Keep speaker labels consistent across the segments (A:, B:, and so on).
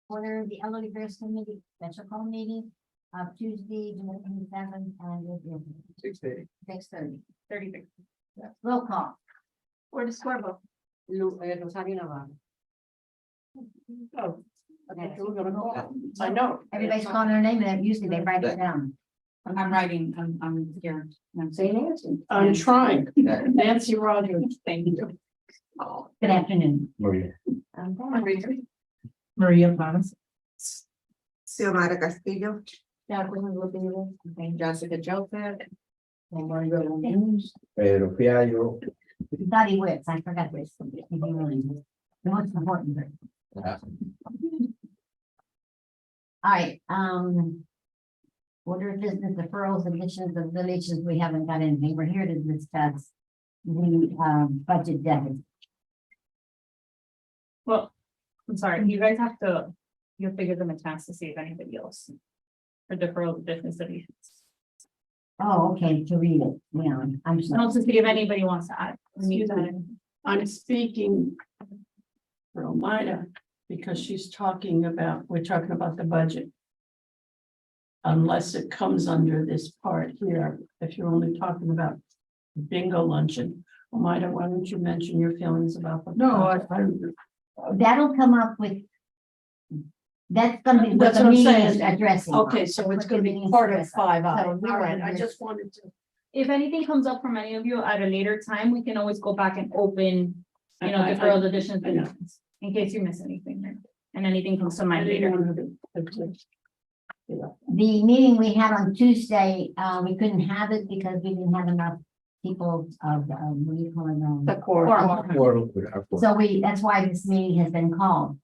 A: Order the elderly affairs committee special call meeting of Tuesday, June 27th, and it is 6:30.
B: 36.
A: Roll call.
B: Or the scoreboard.
C: Rosario Navarro.
B: Oh,
A: Okay.
B: I know.
A: Everybody's calling their name and usually they write it down.
B: I'm writing, I'm here.
A: Say Nancy.
B: I'm trying. Nancy Rogers, thank you.
A: Good afternoon.
D: Maria.
B: Maria Thomas.
C: Xiomara Castillo.
B: Jessica Joseph.
D: Pedro Fiallo.
A: Dottie Witz, I forgot this. The most important. Bit. All right, order of business deferrals, additions of villages, we haven't got anything, we're here to discuss the, budget deficit.
B: Well, I'm sorry, you guys have to, you'll figure them a chance to see if anybody else. For deferral of business that we.
A: Oh, okay, to read it, yeah, I'm
B: And
A: sorry.
B: also see if anybody wants to add.
E: Excuse me. I'm speaking for Omaida because she's talking about, we're talking about the budget. Unless it comes under this part here, if you're only talking about bingo luncheon. Omaida, why don't you mention your feelings about the?
C: No,
A: That'll come up with. That's gonna be what
E: That's
A: the
E: what I'm
A: meeting is
E: saying.
A: addressing.
E: Okay, so it's gonna be part of 5I.
A: So we
E: All right,
A: were
E: I
A: here-
E: just wanted to.
B: If anything comes up from any of you at a later time, we can always go back and open, you know, deferral additions
E: I know.
B: in case you miss anything there. And anything comes to
E: I
B: mind
E: didn't
B: later.
E: want to.
A: The meeting we had on Tuesday, we couldn't have it because we didn't have enough people of, what do you call it?
E: The core.
A: So that's why this meeting has been called.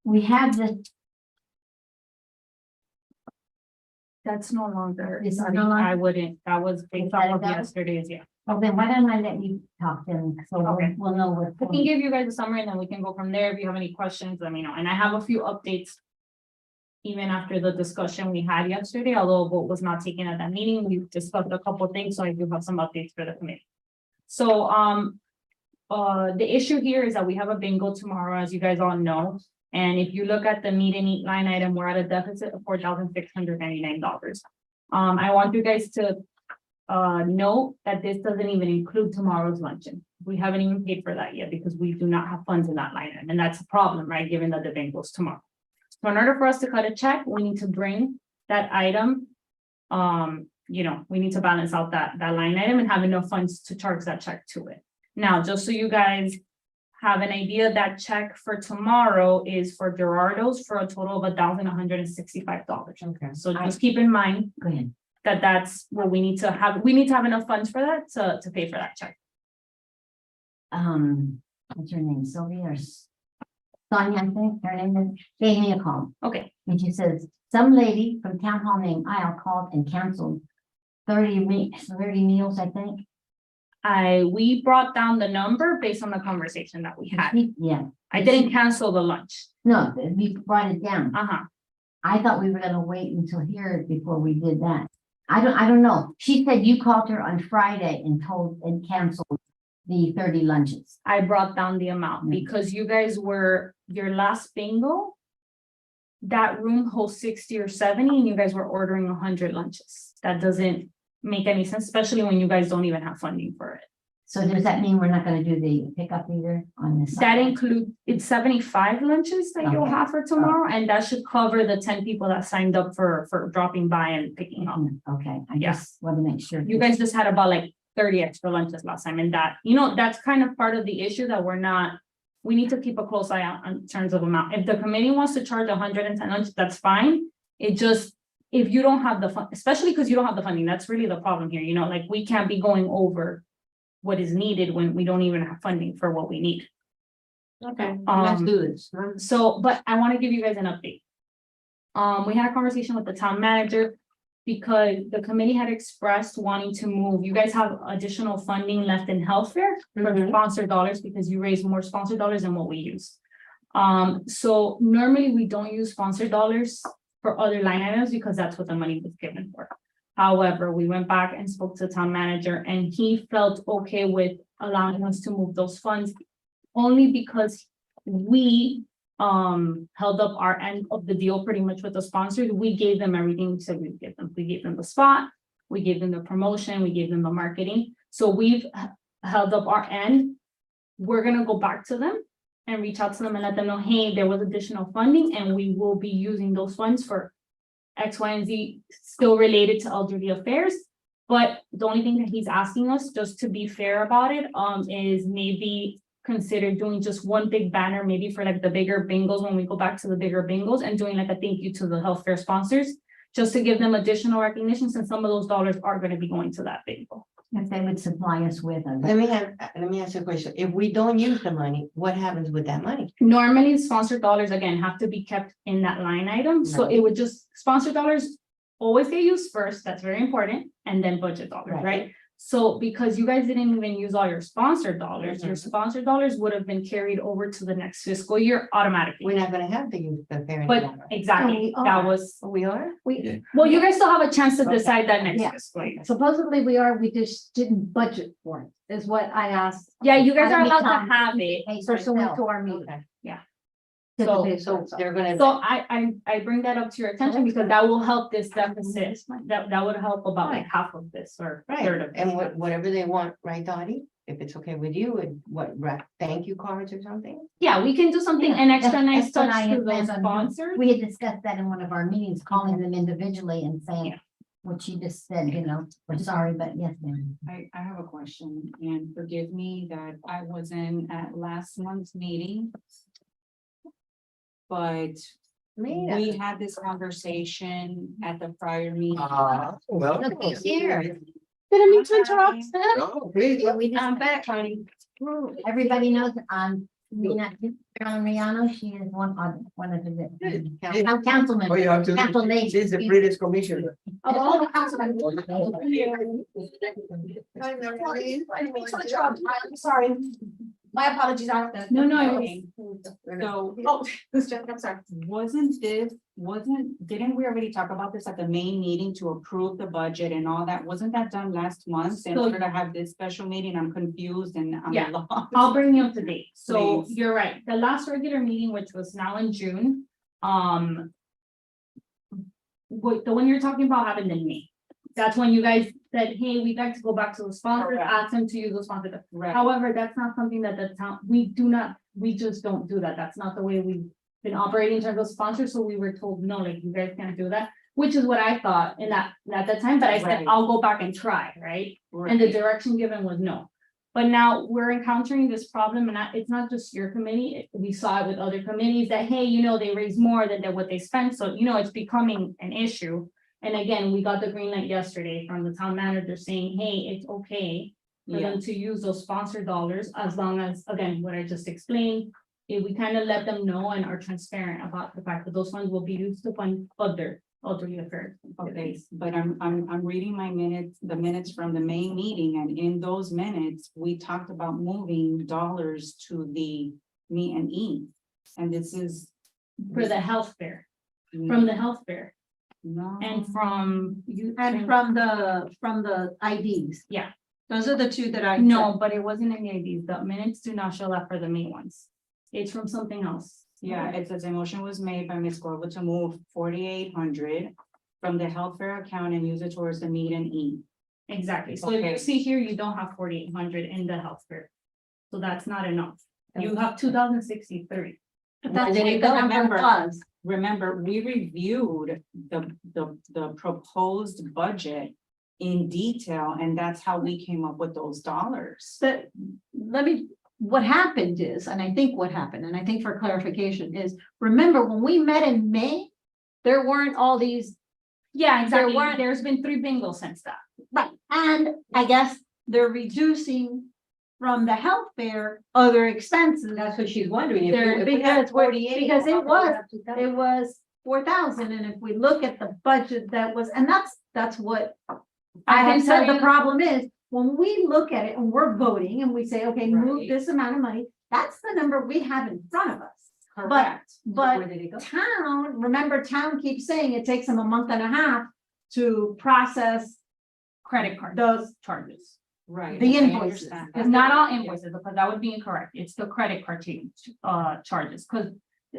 A: We have this,
B: That's no longer,
A: It's
B: I
A: no longer-
B: I wouldn't, that was based
A: Let
B: off
A: it
B: of
A: go?
B: yesterday's, yeah.
A: well, then why don't I let you talk then, so
B: Okay.
A: we'll know what.
B: I can give you guys a summary and then we can go from there. If you have any questions, let me know. And I have a few updates. Even after the discussion we had yesterday, although a vote was not taken at that meeting, we discussed a couple of things, so I do have some updates for the committee. So, the issue here is that we have a bingo tomorrow, as you guys all know. And if you look at the meet and eat line item, we're at a deficit of $4,699. I want you guys to note that this doesn't even include tomorrow's luncheon. We haven't even paid for that yet because we do not have funds in that line item, and that's a problem, right? Given that the bingo's tomorrow. So in order for us to cut a check, we need to bring that item. You know, we need to balance out that line item and have enough funds to charge that check to it. Now, just so you guys have an idea, that check for tomorrow is for Gerardo's for a total of $1,165.
A: Okay.
B: So just keep in mind
A: Go ahead.
B: that that's what we need to have. We need to have enough funds for that to pay for that check.
A: What's her name, Sylvia or Sonia, I think her name is, gave me a call.
B: Okay,
A: And she says, some lady from town hall named Isle called and canceled 30 meals, I think.
B: we brought down the number based on the conversation that we had.
A: Yeah,
B: I didn't cancel the lunch.
A: no, we brought it down.
B: Uh-huh.
A: I thought we were gonna wait until here before we did that. I don't know. She said you called her on Friday and canceled the 30 lunches.
B: I brought down the amount because you guys were, your last bingo. That room holds 60 or 70 and you guys were ordering 100 lunches. That doesn't make any sense, especially when you guys don't even have funding for it.
A: So does that mean we're not gonna do the pickup either on this?
B: That includes, it's 75 lunches that you'll
A: Okay.
B: have for tomorrow, and that should cover the 10 people that signed up for dropping by and picking up.
A: Okay, I
B: Yeah.
A: just want to make sure.
B: You guys just had about like 30 extra lunches last time, and that, you know, that's kind of part of the issue that we need to keep a close eye on in terms of amount. If the committee wants to charge 110 lunches, that's fine. It just, if you don't have the fund, especially because you don't have the funding, that's really the problem here, you know, like we can't be going over what is needed when we don't even have funding for what we need.
C: Okay, let's do this.
B: So, but I want to give you guys an update. We had a conversation with the town manager because the committee had expressed wanting to move. You guys have additional funding left in healthcare for sponsored dollars because you raise more sponsored dollars than what we use. So normally we don't use sponsored dollars for other line items because that's what the money was given for. However, we went back and spoke to the town manager and he felt okay with allowing us to move those funds only because we held up our end of the deal pretty much with the sponsors. We gave them everything we said we'd give them. We gave them the spot, we gave them the promotion, we gave them the marketing. So we've held up our end. We're gonna go back to them and reach out to them and let them know, hey, there was additional funding and we will be using those funds for X, Y, and Z still related to elderly affairs. But the only thing that he's asking us, just to be fair about it, is maybe consider doing just one big banner, maybe for like the bigger bingos, when we go back to the bigger bingos, and doing like a thank you to the health fair sponsors, just to give them additional recognition, since some of those dollars are gonna be going to that bingo.
A: If they would supply us with a.
D: Let me ask you a question. If we don't use the money, what happens with that money?
B: Normally, sponsored dollars, again, have to be kept in that line item, so
D: Right.
B: it would just, sponsored dollars always get used first, that's very important, and then budget dollars,
D: Right.
B: right? So because you guys didn't even use all your sponsored dollars, your sponsored dollars would have been carried over to the next fiscal year automatically.
D: We're not gonna have to use the parent.
B: But
D: dollar.
B: exactly,
A: Oh, we
B: that
A: are.
B: was,
D: We are?
B: well, you guys still have a chance to
D: Okay.
B: decide that next
F: Yeah.
B: fiscal year.
F: Supposedly we are, we just didn't budget for it, is what I asked.
B: Yeah, you guys
A: I
B: are
A: don't
B: allowed
A: need
B: to have it.
A: Hey,
F: Pursuant
A: myself.
F: to our meeting.
D: Okay.
B: So,
D: So they're gonna.
B: so I bring that up to your attention because that will help this deficit. That would help about like half of this or
D: Right,
B: third of
D: and
B: this.
D: whatever they want, right, Dottie? If it's okay with you, and thank you cards or something?
B: Yeah, we can do something, an extra nice
A: That's what I
B: touch
A: had
B: to
A: planned
B: those
A: on doing.
B: sponsors.
A: We had discussed that in one of our meetings, calling them individually and saying
B: Yeah.
A: what you just said, you know, we're sorry, but yes, ma'am.
G: I have a question, and forgive me that I wasn't at last month's meeting. But
D: Mira.
G: we had this conversation at the prior meeting.
C: Well.
A: Look, he's here.
B: Didn't mean to interrupt.
C: No, please.
A: We just-
D: I'm back, honey.
A: Everybody knows, Rina Riano, she is one of the, councilman.
C: Oh, you have to.
A: Council lady.
C: She's the prettiest commissioner.
F: Oh, councilman. Sorry. My apologies, I have to.
B: No, no,
G: Okay. So,
F: Oh, I'm sorry.
G: didn't we already talk about this at the main meeting to approve the budget and all that? Wasn't that done last month in
B: So-
G: order to have this special meeting? I'm confused and I'm
B: Yeah.
G: lost.
B: I'll bring you up to date. So
G: Please.
B: you're right. The last regular meeting, which was now in June, the one you're talking about happened in May. That's when you guys said, hey, we'd like to go back to the sponsors,
G: Correct.
B: ask them to use the sponsor.
G: Right.
B: However, that's not something that the town, we just don't do that. That's not the way we've been operating in terms of sponsors, so we were told, no, like, you guys can't do that. Which is what I thought in that, at that time, but I said,
G: Right.
B: I'll go back and try, right? And the direction given was no. But now we're encountering this problem, and it's not just your committee, we saw it with other committees that, hey, you know, they raise more than what they spent, so, you know, it's becoming an issue. And again, we got the green light yesterday from the town manager saying, hey, it's okay for
G: Yeah.
B: them to use those sponsored dollars, as long as, again, what I just explained. If we kind of let them know and are transparent about the fact that those funds will be used to fund other elderly affairs.
G: Okay, but I'm reading my minutes, the minutes from the main meeting, and in those minutes, we talked about moving dollars to the meet and eat. And this is.
B: For the health fair, from the health fair,
G: No.
B: and from you.
F: And from the IDs.
B: Yeah.
F: Those are the two that I.
B: No, but it wasn't any of these. The minutes do not show that for the main ones. It's from something else.
G: Yeah, it says a motion was made by Ms. Corvo to move 4,800 from the health fair account and use it towards the meet and eat.
B: Exactly. So if
G: Okay.
B: you see here, you don't have 4,800 in the health fair. So that's not enough. You have 2,063.
F: But that's
G: Well,
F: what the number
G: remember-
F: was.
G: Remember, we reviewed the proposed budget in detail, and that's how we came up with those dollars.
F: But let me, what happened is, and I think what happened, and I think for clarification is, remember when we met in May, there weren't all these,
B: Yeah, exactly.
F: weren't-
B: There's been 3 bingos since that.
F: right, and I guess they're reducing from the health fair other expenses.
D: That's what she's wondering.
F: There,
D: If we had
F: because we're-
D: 48,
F: because it
D: how come we
F: was-
D: have 2,000?
F: It was 4,000, and if we look at the budget that was, and that's what I
B: can
F: have said,
B: tell
F: the
B: you-
F: problem is, when we look at it and we're voting and we say, okay, move
G: Right.
F: this amount of money, that's the number we have in front of us.
G: Correct.
F: But
D: Where did it go?
F: town, remember, town keeps saying it takes them a month and a half to process
B: Credit card
F: those.
B: charges.
G: Right.
F: The
G: I
F: invoices.
G: understand.
B: It's not all invoices, because that would be incorrect. It's the credit card charges, because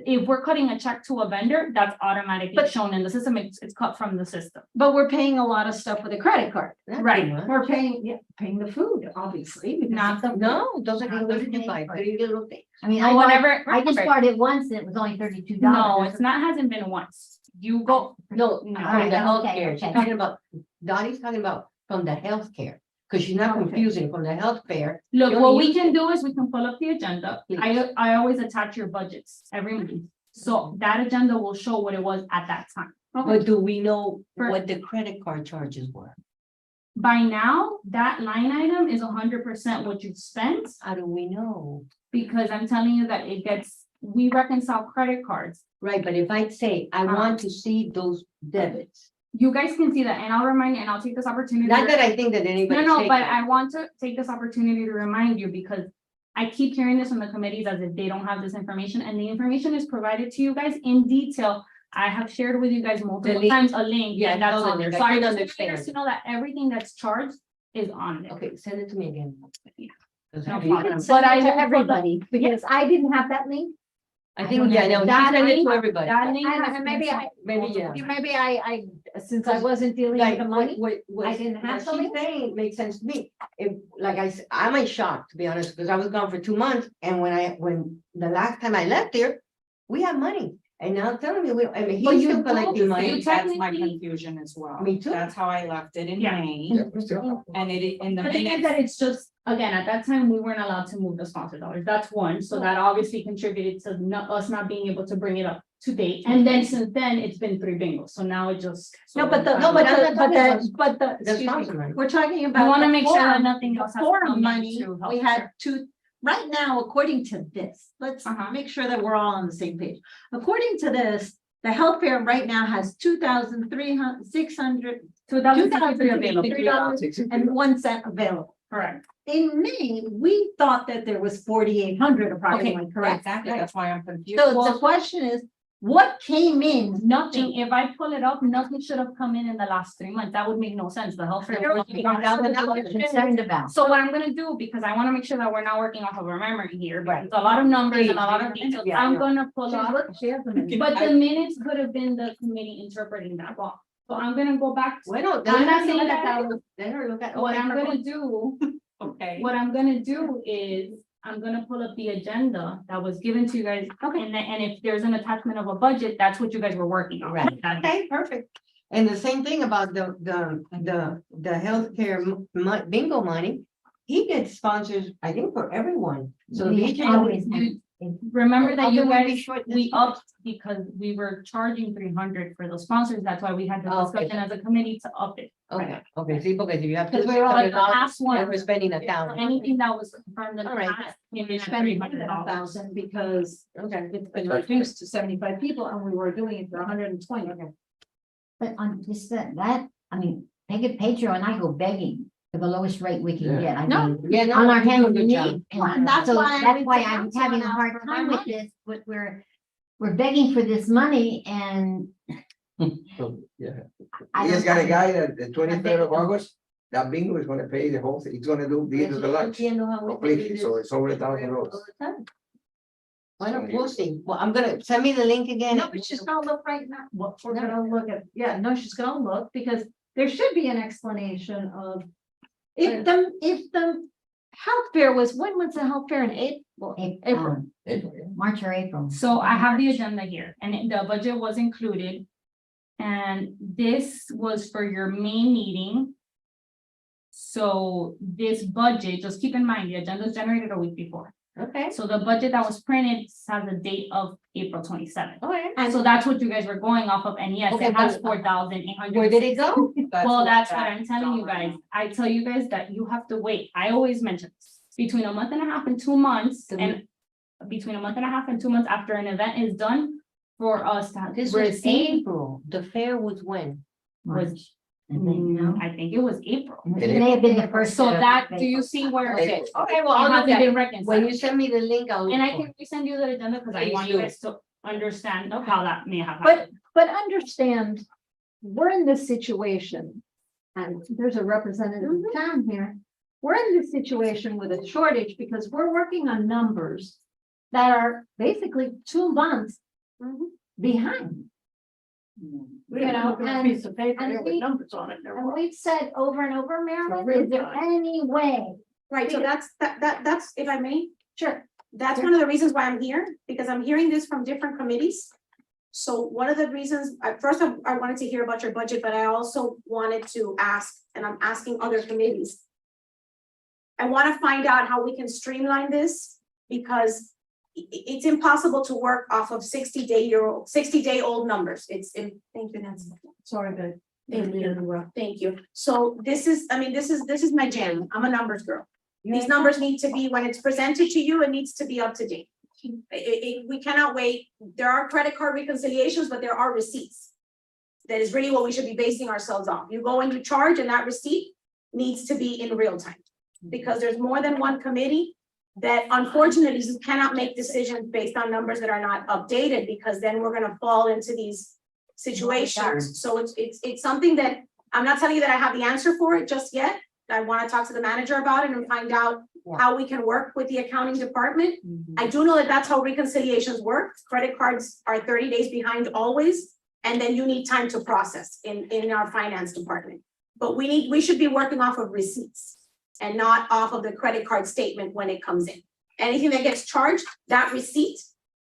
B: if we're cutting a check to a vendor, that's automatically
F: But-
B: shown in the system. It's cut from the system.
F: But we're paying a lot of stuff with a credit card.
D: Not too
B: Right.
D: much.
F: We're paying, yeah, paying the food, obviously. because
B: Not the,
D: No, those are the what did you buy? Three little things.
A: I mean,
B: or whatever.
A: I just bought it once and it was only $32.
B: No, it's not, hasn't been once. You go,
D: No,
B: No.
D: from
A: Alright,
D: the
A: okay,
D: healthcare, she's
A: okay.
D: talking about, Dottie's talking about from the healthcare, because she's not
F: Okay.
D: confusing from the healthcare.
B: look,
D: You
B: what
D: only
B: we
D: use
B: can do is we can pull up the agenda.
D: Please.
B: I always attach your budgets every month. So that agenda will show what it was at that time.
D: But do we know
B: For-
D: what the credit card charges were?
B: By now, that line item is 100% what you've spent,
D: How do we know?
B: because I'm telling you that it gets, we reconcile credit cards.
D: Right, but if I say, I want to see those debits,
B: You guys can see that, and I'll remind you, and I'll take this opportunity.
D: not that I think that anybody.
B: No, but I want to take this opportunity to remind you, because I keep hearing this from the committees as if they don't have this information, and the information is provided to you guys in detail. I have shared with you guys multiple
D: link.
B: times a link,
D: Yeah,
B: and that's
D: no,
B: on there.
D: I
B: So I
D: can
B: just want you
D: understand.
B: guys to know that everything that's charged is on there.
D: Okay, send it to me again.
B: Yeah.
D: 'Cause
B: No
D: I-
B: problem.
F: But I
B: will
F: to
B: put the-
F: everybody, because I didn't have that link.
D: I think, yeah, no,
B: That
D: she sent it
B: link-
D: to everybody.
B: That link
F: And
B: is
F: maybe I,
D: Maybe, yeah.
F: maybe I, since I wasn't dealing with
D: Like,
F: the money.
D: what
F: I didn't have
D: what
F: the
D: she's
F: link.
D: saying makes sense to me. If, like I said, I'm in shock, to be honest, because I was gone for 2 months, and when the last time I left there, we had money, and now telling me, I mean,
B: But
D: he's
B: you
D: still
B: don't
D: collecting
B: see
D: money.
B: it.
G: That's my
B: Technically-
G: confusion as well.
D: Me too.
G: That's how I left it in
B: Yeah.
G: May,
C: Yeah, we still have.
G: and it, in the
B: The thing is
G: minutes,
B: that it's just, again, at that time, we weren't allowed to move the sponsor dollars. That's one. So that obviously contributed to us not being able to bring it up to date. And then since then, it's been 3 bingos. So now it just.
F: No, but the,
D: No, but I'm not
F: but
D: talking
F: the,
D: The
F: excuse me,
D: sponsor money.
F: we're talking about.
B: I want to
F: the
B: make sure that
F: forum-
B: nothing
F: the
B: else has to
F: forum
B: come
F: money,
B: into
F: we had two, right now, according to this, let's
B: Uh-huh.
F: make sure that we're all on the same page. According to this, the health fair right now has 2,600
B: $2,300
F: and 1 cent available.
B: Correct.
F: In May, we thought that there was 4,800 approximately, correct?
G: exactly, that's why I'm confused.
F: So the question is, what came in?
B: Nothing, if I pull it up, nothing should have come in the last 3 months. That would make no sense. The health fair.
A: That's what I'm concerned about.
B: So what I'm gonna do, because I wanna make sure that we're not working off of our memory here, but it's a lot of numbers and a lot of details,
D: Yeah, I
B: I'm
D: know.
B: gonna pull up. But the minutes could have been the committee interpreting that law. So I'm gonna go back. to-
D: Well,
B: I'm not saying that that was,
D: let her look at.
B: what
D: okay,
B: I'm
D: her
B: gonna
D: book.
B: do,
G: Okay,
B: what I'm gonna do is, I'm gonna pull up the agenda that was given to you guys.
F: Okay.
B: And if there's an attachment of a budget, that's what you guys were working on.
D: Right,
B: That-
D: okay, perfect. And the same thing about the healthcare bingo money. He gets sponsors, I think, for everyone. So
A: We
D: he
A: always
D: can.
A: have-
B: Remember that you
D: How can we be
B: guys,
D: short this
B: we
D: much?
B: upped because we were charging 300 for the sponsors. That's why we had the
D: Oh, okay.
B: discussion as a committee to up it.
D: Okay, see, because if you have.
B: Because we're all
D: $200,
B: the last one.
D: and we're spending 1,000.
B: Anything that was confirmed in the
D: All right.
B: past. came in at
F: Spending more than
B: $300.
F: 1,000 because
D: Okay.
F: it's been reduced to 75 people and we were doing it for 120.
A: But on this, that, I mean, take it, Pedro and I go begging for the lowest rate we can
C: Yeah.
A: get. I
F: No.
A: mean,
D: Yeah, no,
A: on our
D: you do a
A: hands
D: good
A: and
D: job.
A: knees.
F: And that's
A: So
F: why I
A: that's
F: went
A: why
F: to
A: I'm
F: council
A: having a
F: and
A: hard
F: asked for
A: time
F: more
A: with this, but we're begging for this money and.
C: So, yeah.
A: I
C: He just
A: don't-
C: got a guy that the 23rd of August, that bingo is gonna pay the whole thing. He's gonna do the end of the lunch completely, so it's over $1,000.
D: Why don't, we'll see. Well, I'm gonna, send me the link again.
F: No, but she's gonna look right now. Well, we're gonna look at, yeah, no, she's gonna look because there should be an explanation of. If the health fair was, when was the health fair in April? April.
A: March or April.
B: So I have the agenda here and the budget was included. And this was for your main meeting. So this budget, just keep in mind, the agenda is generated a week before.
D: Okay,
B: So the budget that was printed has a date of April 27th.
D: okay.
B: And so that's what you guys were going off of. And yes,
D: Okay,
B: it has
D: but-
B: 4,800.
D: Where did it go?
B: Well, that's what
G: that
B: I'm telling you
G: dollar
B: guys.
G: amount.
B: I tell you guys that you have to wait. I always mention this. Between a month and a half and 2 months
D: To
B: and between a month and a half and 2 months after an event is done for us to
D: This was
B: receive.
D: April. The fair was when?
A: March. I think, no?
B: I think it was April.
A: It may have been the first.
B: So that, do you see where?
D: Okay,
B: It
D: okay, well, I'll look
B: hasn't
D: at
B: been
D: it.
B: reconciled.
D: When you send me the link, I'll.
B: And I
D: look for
B: can resend you the agenda because I
D: Please
B: want you
D: do.
B: guys to understand how that may have
F: But,
B: happened.
F: but understand, we're in this situation. And there's a representative of town here. We're in this situation with a shortage because we're working on numbers that are basically 2 months
A: behind.
E: We have
F: know,
E: a little
F: and-
E: piece of paper
F: and
E: there with
F: we-
E: numbers on it.
F: And we've said over and over, Marilyn,
E: real
F: is there
E: time.
F: any way?
H: Right, so that's, if I may,
F: Sure.
H: that's one of the reasons why I'm here, because I'm hearing this from different committees. So one of the reasons, first I wanted to hear about your budget, but I also wanted to ask, and I'm asking other committees. I want to find out how we can streamline this, because it's impossible to work off of 60-day-old numbers. Thank you, Nancy.
E: Sorry, babe.
H: Thank you. Thank you. So this is my jam. I'm a numbers girl. These numbers need to be, when it's presented to you, it needs to be up to date. We cannot wait. There are credit card reconciliations, but there are receipts. That is really what we should be basing ourselves on. You go and you charge, and that receipt needs to be in real time. Because there's more than one committee that unfortunately cannot make decisions based on numbers that are not updated, because then we're gonna fall into these situations. So it's something that, I'm not telling you that I have the answer for it just yet. I wanna talk to the manager about it and find out how we can work with the accounting department. I do know that that's how reconciliations work. Credit cards are 30 days behind always, and then you need time to process in our finance department. But we should be working off of receipts and not off of the credit card statement when it comes in. Anything that gets charged, that receipt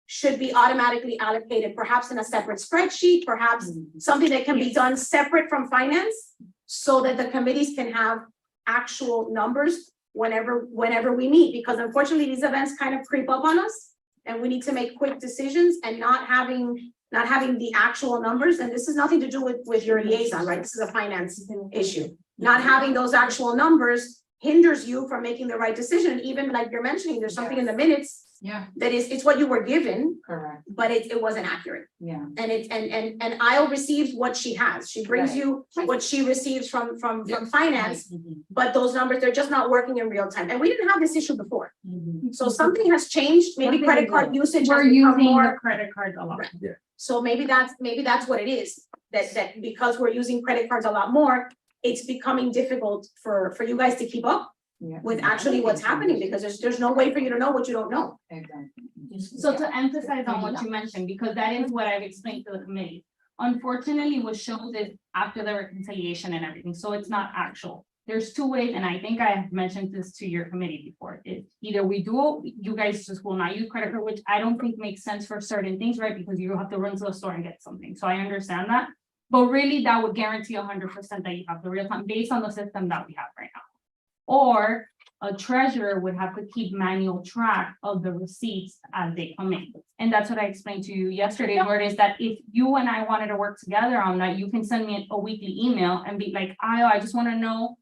H: should be automatically allocated, perhaps in a separate spreadsheet, perhaps something that can be done separate from finance, so that the committees can have actual numbers whenever we meet, because unfortunately these events kind of creep up on us, and we need to make quick decisions, and not having the actual numbers. And this is nothing to do with your liaison, right? This is a finance issue. Not having those actual numbers hinders you from making the right decision. Even like you're mentioning, there's something in the minutes
G: Yeah,
H: that it's what you were given,
G: correct,
H: but it wasn't accurate.
G: yeah.
H: And and Isle receives what she has. She brings you what she receives from finance, but those numbers, they're just not working in real time. And we didn't have this issue before. So something has changed. Maybe credit card usage
B: We're
H: has become
B: using the
H: more.
B: credit cards a lot.
H: So maybe that's what it is, that because we're using credit cards a lot more, it's becoming difficult for you guys to keep up
G: Yeah.
H: with actually what's happening, because there's no way for you to know what you don't know.
G: Exactly.
B: So to emphasize on what you mentioned, because that is what I've explained to the committee. Unfortunately, what shows is after the reconciliation and everything, so it's not actual. There's two ways, and I think I have mentioned this to your committee before. It's either we do, you guys just will not use credit card, which I don't think makes sense for certain things, right? Because you have to run to the store and get something, so I understand that. But really, that would guarantee 100% that you have the real time based on the system that we have right now. Or a treasurer would have to keep manual track of the receipts as they come in. And that's what I explained to you yesterday, where it is that if you and I wanted to work together on that, you can send me a weekly email and be like, I just want to know,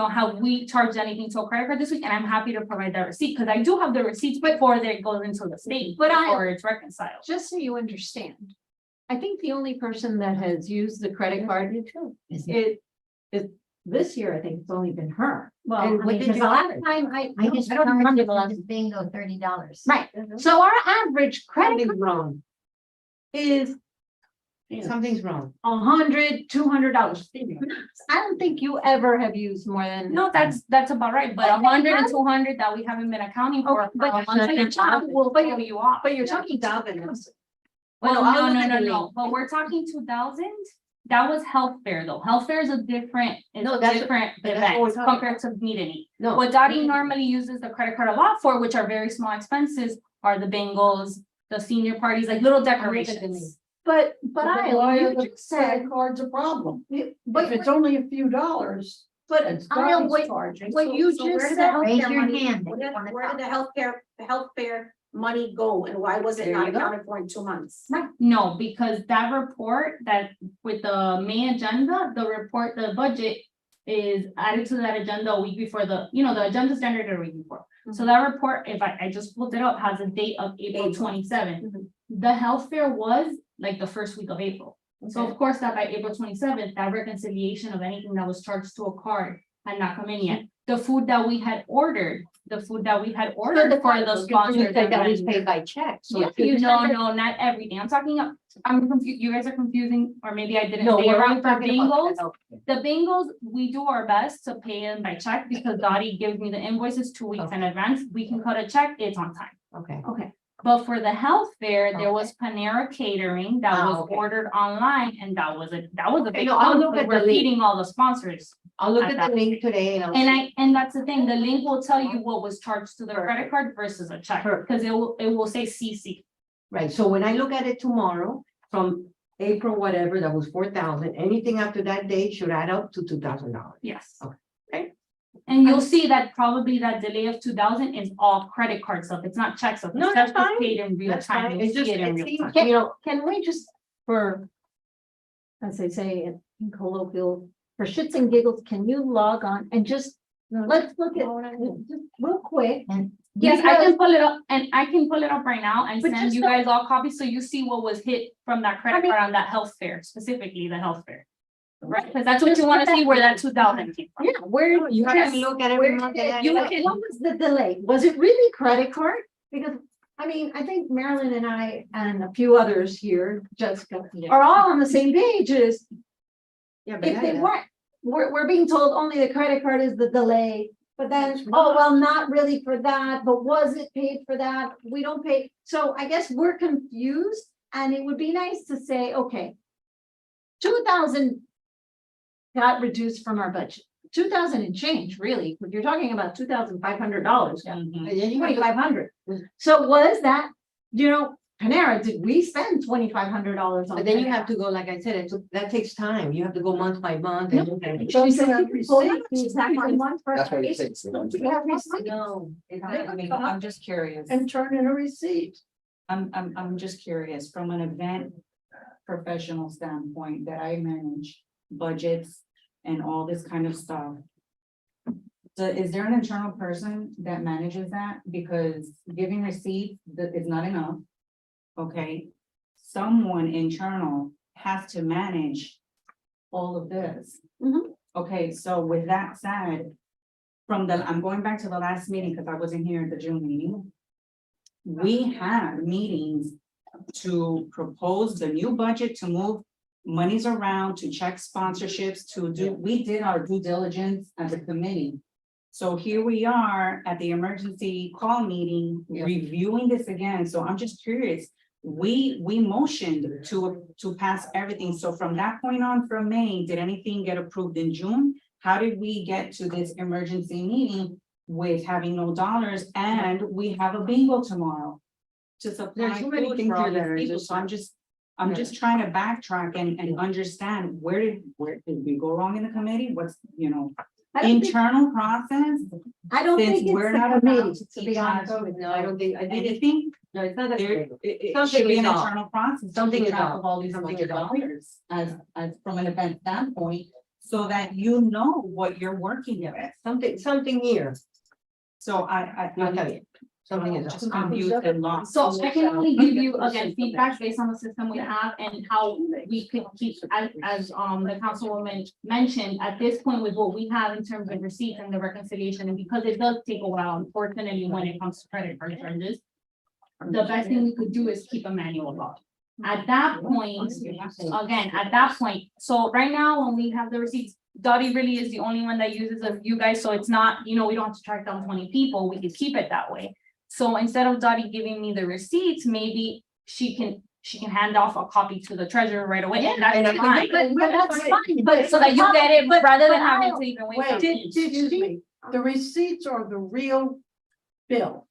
B: have we charged anything to a credit card this week? And I'm happy to provide that receipt, because I do have the receipts before they goes into the state, or it's reconciled.
F: Just so you understand, I think the only person that has used the credit card is this year, I think it's only been her.
A: Well,
F: And
A: I
F: what
A: mean,
F: did
A: because
F: you-
A: the last time I just
F: I don't remember the last-
A: charged bingo $30.
F: Right, so our average credit
D: Something's wrong.
F: is
D: Something's wrong.
F: $100, $200. I don't think you ever have used more than.
B: No, that's about right, but 100 and 200 that we haven't been accounting for.
F: Okay, but-
B: a month and a half will throw you off.
F: But you're talking Dalvin.
B: Well,
F: I'll look at the
B: no,
F: link.
B: but we're talking 2,000. That was health fair though. Health fair is a different,
F: No, that's-
B: different
F: but that's what we're
B: event
F: talking
B: compared to meet and eat.
F: No.
B: What Dottie normally uses the credit card a lot for, which are very small expenses, are the bingos, the senior parties, like little decorations.
F: But
E: Why
F: you
E: are the
F: just said,
E: credit cards a problem?
F: but
E: If it's only a few dollars,
F: but
E: it's
F: I
E: Darby's
F: what
E: charging.
F: what you
H: So where
F: just
H: did the
F: said,
A: Raise
H: healthcare
A: your
H: money-
A: hand if
H: Where
A: you
H: did
A: wanna
H: where did
A: talk.
H: the healthcare money go, and why was it
F: There
H: not
F: you go.
H: accounted for in 2 months?
B: No, because that report that with the May agenda, the budget is added to that agenda a week before the agenda's generated a week before. So that report, if I just pulled it up, has a date of April 27th. The health fair was like the first week of April. So of course, that by April 27th, that reconciliation of anything that was charged to a card had not come in yet. The food that we had ordered for the sponsors.
F: that was paid by check, so.
B: Yeah,
F: if you
B: no,
F: send it-
B: no, not everything. I'm confused. You guys are confusing, or maybe I didn't
F: No,
B: say it
F: we're
B: right
F: not
B: for
F: talking about
B: bingos.
F: that.
B: The bingos, we do our best to pay them by check because Dottie gives me the invoices 2 weeks in advance. We can cut a check, it's on time.
F: Okay.
B: Okay. But for the health fair, there was Panera catering that
D: Ah,
B: was
D: okay.
B: ordered online, and that was a big
D: no, I'll
B: chunk,
D: look
B: because
D: at
B: we're
D: the link.
B: feeding all the sponsors.
D: I'll look
B: At
D: at
B: that.
D: the link today and I'll.
B: And that's the thing, the link will tell you what was charged to the credit card versus a check,
D: Perfect.
B: because it will say CC.
D: Right, so when I look at it tomorrow, from April, whatever, that was 4,000, anything after that date should add up to $2,000.
B: Yes.
D: Okay.
B: And you'll see that probably that delay of 2,000 is all credit card stuff. It's not check stuff.
D: No,
B: It's
D: that's
B: just
D: fine.
B: paid in real
D: That's
B: time.
D: fine.
B: You'll
D: It's just,
B: see it in
D: it
B: real
D: seems,
B: time.
D: you know,
F: Can we just, for, as they say in colloquial, for shits and giggles, can you log on and just, let's look at, just real quick.
A: And
B: Yes, I can pull it up, and I can pull it up right now and
F: But
B: send
F: just
B: you
F: so-
B: guys all copies, so you see what was hit from that credit
F: mean-
B: card on that health fair, specifically the health fair. Right, because that's what you want to see, where that 2,000 came from.
F: Yeah, where.
D: you have to look at every
F: where
D: month.
F: did-
D: and
F: you
D: add
F: look
D: it
F: at,
D: up.
F: what was the delay? Was it really credit card? Because, I mean, I think Marilyn and I and a few others here, Jessica, are all on the same page is
D: Yeah, but
F: if they
D: yeah.
F: weren't, we're being told only the credit card is the delay. But then, oh, well, not really for that, but was it paid for that? We don't pay. So I guess we're confused and it would be nice to say, okay. 2,000 got reduced from our budget. 2,000 and change, really. You're talking about $2,500.
B: Mhm.
D: And then you have to-
F: 2,500. So was that, Panera, did we spend $2,500 on?
D: But then you
F: Panera?
D: have to go, like I said, that takes time. You have to go month by month. and look at it.
F: She said,
E: Don't
F: you can pull
E: have
F: out the exact one for
C: That's what it
F: every-
C: takes.
F: You have receipts.
D: No.
G: I mean, I'm just curious.
E: And turn in a receipt.
G: I'm just curious, from an event professional standpoint that I manage budgets and all this kind of stuff. So is there an internal person that manages that? Because giving receipts is not enough. Okay, someone internal has to manage all of this.
F: Mhm.
G: Okay, so with that said, I'm going back to the last meeting because I wasn't here at the June meeting. We had meetings to propose the new budget, to move monies around, to check sponsorships, we did our due diligence as a committee. So here we are at the emergency call meeting,
D: Yeah.
G: reviewing this again. So I'm just curious. We motioned to pass everything. So from that point on, from May, did anything get approved in June? How did we get to this emergency meeting with having no dollars, and we have a bingo tomorrow to supply
D: There's so many
G: food
D: things
G: for all
D: here that
G: these
D: are
G: people?
D: just-
G: So I'm just trying to backtrack and understand where did we go wrong in the committee? What's,
F: I don't think-
G: internal process?
F: I don't
G: Since
F: think it's
G: we're
F: the
G: not
F: committee,
G: allowed
F: to
G: to
F: be
G: keep
F: honest
G: track
F: with you.
D: No, I don't think, I think it's,
G: Anything?
D: no, it's not that.
G: There,
D: big.
G: it
D: Something
G: should be an
D: is off.
G: internal process. to
D: Something
G: keep
D: is
G: track
D: off.
G: of all these
D: Something
G: budget
D: is off.
G: dollars as from an event standpoint, so that you know what you're working with.
D: Something here,
G: So
D: I'll tell you, something is
G: just
D: off.
G: confused and lost.
B: So I can only give you, again, feedback based on the system we have and how we could keep, as the councilwoman mentioned, at this point with what we have in terms of receipts and the reconciliation, and because it does take a while, unfortunately, when it comes to credit card charges, the best thing we could do is keep a manual log. At that point, again, at that point, so right now, when we have the receipts, Dottie really is the only one that uses of you guys, so it's not, we don't have to track down 20 people, we could keep it that way. So instead of Dottie giving me the receipts, maybe she can hand off a copy to the treasurer right away, and
D: and I
B: that's
D: can
B: fine.
F: But that's fine,
B: But so that you get it rather than having
F: I'll-
B: to even wait.
E: Wait,
B: till-
E: excuse me, the receipts are the real bill.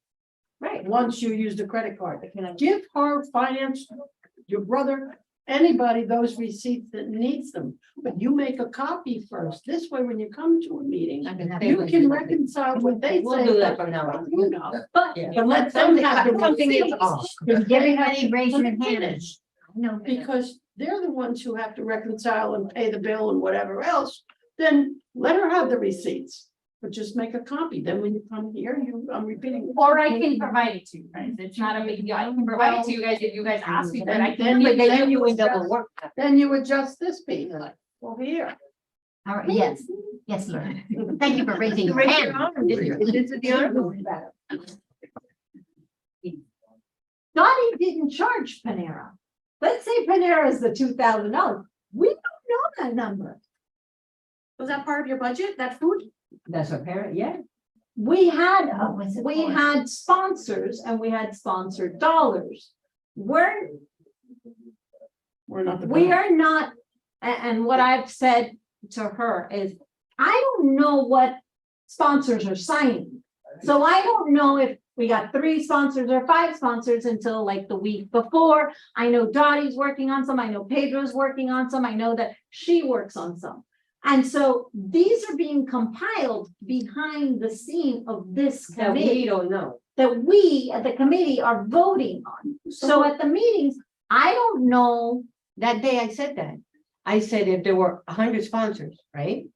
F: Right.
E: Once you use the credit card, give her finance, your brother, anybody those receipts that needs them. But you make a copy first. This way, when you come to a meeting, you can reconcile what they
D: We'll
E: say.
D: do that from now on.
E: You know,
F: But
D: Yeah.
E: but let them have the
D: Something is
E: receipts.
D: off.
A: Everybody raise your hand.
E: Finish.
A: No,
E: Because they're the ones who have to reconcile and pay the bill and whatever else, then let her have the receipts. But just make a copy, then when you come here, I'm repeating.
B: Or I can provide it to you guys, it's not a big deal, I can provide it to you guys if you guys ask me, but I
E: Then
B: can.
E: you-
D: Then you end up with work.
E: Then you adjust this piece, like, over here.
A: all right, yes, Lord. Thank you for raising your hand.
D: This is the other.
F: Dottie didn't charge Panera. Let's say Panera is the $2,000. We don't know that number.
H: Was that part of your budget, that food?
D: That's a parent, yeah.
F: we had,
A: What was it
F: we
A: for?
F: had sponsors and we had sponsored dollars.
E: We're not the.
F: We are not, and what I've said to her is, I don't know what sponsors are signing. So I don't know if we got 3 sponsors or 5 sponsors until like the week before. I know Dottie's working on some, I know Pedro's working on some, I know that she works on some. And so these are being compiled behind the scene of this
D: That we
F: committee
D: don't know.
F: that we at the committee are voting on. So at the meetings, I don't know.
D: That day I said that. I said if there were 100 sponsors, right?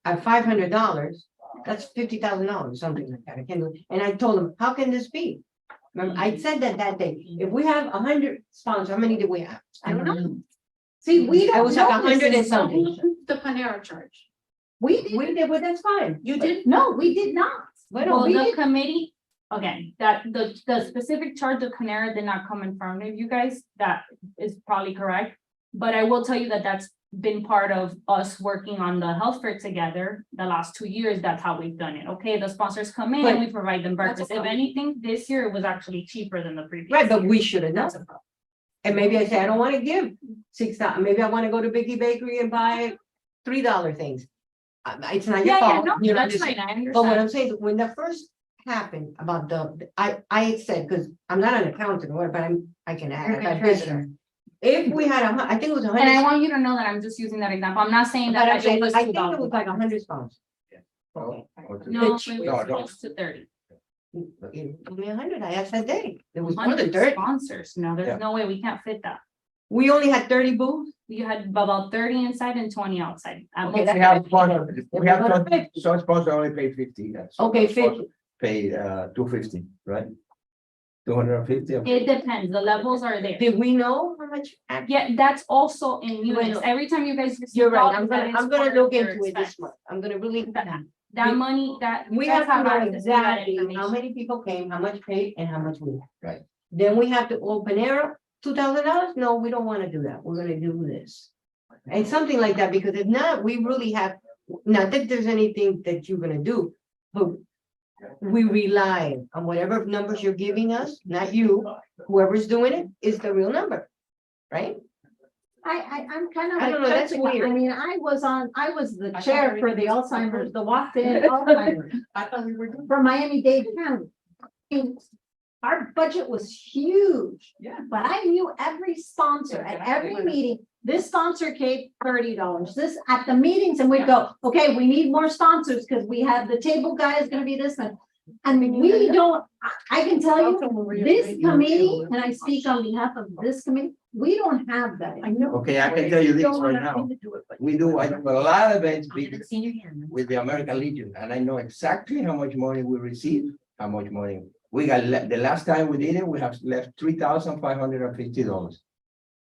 D: At $500, that's $50,000, something like that. I can't do it. And I told them, how can this be? Remember, I said that day. If we have 100 sponsors, how many do we have?
F: I don't know. See, we
D: I
F: don't
D: was like
F: know this
D: 100 and
F: information.
D: something.
H: The Panera charge.
F: We did,
D: We did, well, that's fine.
H: You did?
F: no, we did not.
D: Well,
B: Well,
F: we
B: the
F: did-
B: committee, again, that the specific charge of Panera did not come in front of you guys, that is probably correct. But I will tell you that that's been part of us working on the health fair together the last 2 years. That's how we've done it. Okay, the sponsors come in and we provide them breakfast. If anything, this year it was actually cheaper than the previous.
D: Right, but
B: year.
D: we should have known.
B: That's a problem.
D: And maybe I say, I don't want to give $6, maybe I want to go to Biggie Bakery and buy $3 things. It's not your
B: Yeah, yeah,
D: fault.
B: no,
D: you know,
B: that's
D: just-
B: fine, I
D: But what
B: understand.
D: I'm saying, when the first happened about I said, because I'm not an accountant or whatever, but I can add.
A: You're
D: I got
A: a
D: business.
A: treasurer.
D: If we had I think it was
B: And I
D: 100.
B: want you to know that I'm just using that example. I'm not saying
D: But I'm
B: that
D: saying,
B: it was
D: I think it
B: $2.
D: was like 100 sponsors.
C: Oh, okay.
B: No, it was
C: No, no.
B: close to 30.
D: You told me 100, I asked that day. It was more than
B: 100
D: 30.
B: sponsors. No,
C: Yeah.
B: there's no way we can't fit that.
D: We only had 30 booths.
B: You had about 30 inside and 20 outside. At
D: Okay,
B: most.
D: that's-
C: We have sponsors, we have
D: We're
C: some,
D: gonna
C: some sponsors only pay 50. some
D: Okay,
C: sponsors
D: 50.
C: Pay, 250, right? 250.
B: It depends. The levels are there.
D: Did we know how much?
B: Yeah, that's also in units.
D: Well,
B: Every time you guys. receive
D: You're right,
B: dollars, that is
D: I'm gonna
B: part
D: look
B: of your
D: into it this
B: expense.
D: month. I'm gonna really.
B: That money, that.
D: We
B: you
D: have
B: guys
D: to know
B: access to that
D: exactly how
B: information.
D: many people came, how much paid, and how much we had.
C: Right.
D: Then we have to open air, $2,000? No, we don't wanna do that. We're gonna do this. And something like that, because if not, we really have, not that there's anything that you're gonna do, but we rely on whatever numbers you're giving us, not you, whoever's doing it is the real number, right?
F: I'm kind of
D: I
F: like,
D: don't know, that's
F: touching on- I
D: weird.
F: mean, I was the
G: I
F: chair
G: thought
F: for the
G: everything was
F: Alzheimer's, the walked-in Alzheimer's
G: I thought we were doing.
F: for Miami-Dade County. And our budget was huge.
G: Yeah.
F: But I knew every sponsor at every
G: Exactly.
F: meeting, this sponsor gave $30, this at the meetings, and we'd go, okay, we need more sponsors because we have the table guy is gonna be this one. And we don't, I can tell you, this committee, and I speak on behalf of this committee, we don't have that.
G: I know.
C: Okay, I can tell you this
G: Don't
C: right
G: want
C: now.
G: nothing to do with it.
C: We do, I do a lot of events big
A: Senior hand.
C: with the American Legion, and I know exactly how much money we receive, how much money. We got, the last time we did it, we have left $3,550.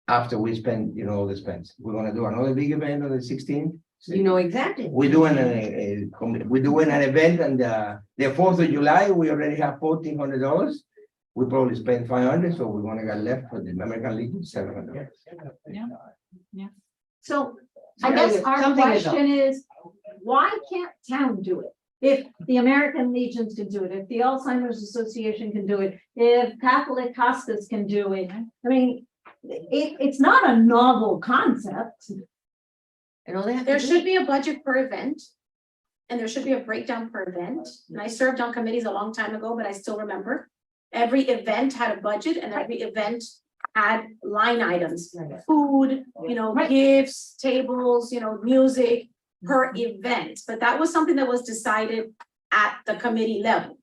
C: After we spend, all the spends. We're gonna do another big event on the 16th.
D: You know exactly.
C: We're doing we're doing an event on the 4th of July, we already have $1,400. We probably spent 500, so we're gonna get left for the American Legion, $700.
F: So I guess our
D: Something is up.
F: question is, why can't town do it? If the American Legions can do it, if the Alzheimer's Association can do it, if Catholic Hospice can do it, I mean, it's not a novel concept.
D: And all they have to
H: There
D: do-
H: should be a budget per event. And there should be a breakdown per event. And I served on committees a long time ago, but I still remember. Every event had a budget and every event had line items, food,
F: Right.
H: gifts, tables, music per event. But that was something that was decided at the committee level.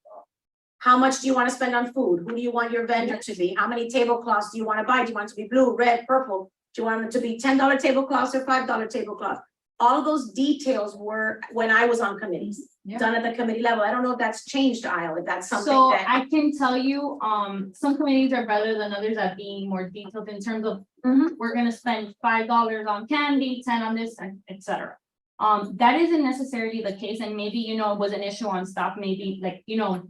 H: How much do you want to spend on food? Who do you want your vendor to be? How many tablecloths do you want to buy? Do you want it to be blue, red, purple? Do you want them to be $10 tablecloths or $5 tablecloths? All of those details were when I was on committees,
G: Yeah.
H: done at the committee level. I don't know if that's changed, Isle, if that's something
B: So
H: that.
B: I can tell you, some committees are better than others at being more detailed in terms of, we're gonna spend $5 on candy, 10 on this, and et cetera. That isn't necessarily the case, and maybe, it was an issue on staff, maybe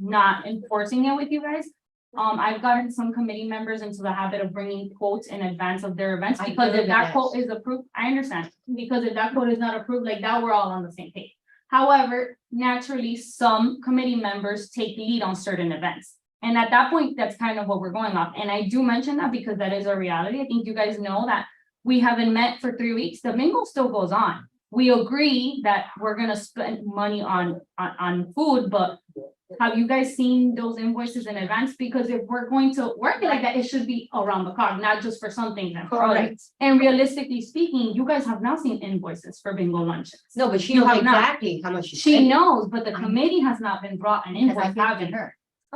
B: not enforcing it with you guys. I've gotten some committee members into the habit of bringing quotes in advance of their events,
D: I
B: because
D: heard
B: if that
D: that.
B: quote is approved, I understand, because if that quote is not approved, like that, we're all on the same page. However, naturally, some committee members take lead on certain events. And at that point, that's kind of what we're going off. And I do mention that because that is a reality. I think you guys know that we haven't met for 3 weeks. The bingo still goes on. We agree that we're gonna spend money on food, but have you guys seen those invoices in advance? Because if we're going to work it like that, it should be around the clock, not just for some things and for others.
D: Correct.
B: And realistically speaking, you guys have not seen invoices for bingo lunches.
D: No, but she
B: You
D: knows
B: have not.
D: exactly how much she
B: She
D: spent.
B: knows, but the committee has not been brought an
A: Because I
B: invoice,
A: gave it
B: haven't.
A: to her.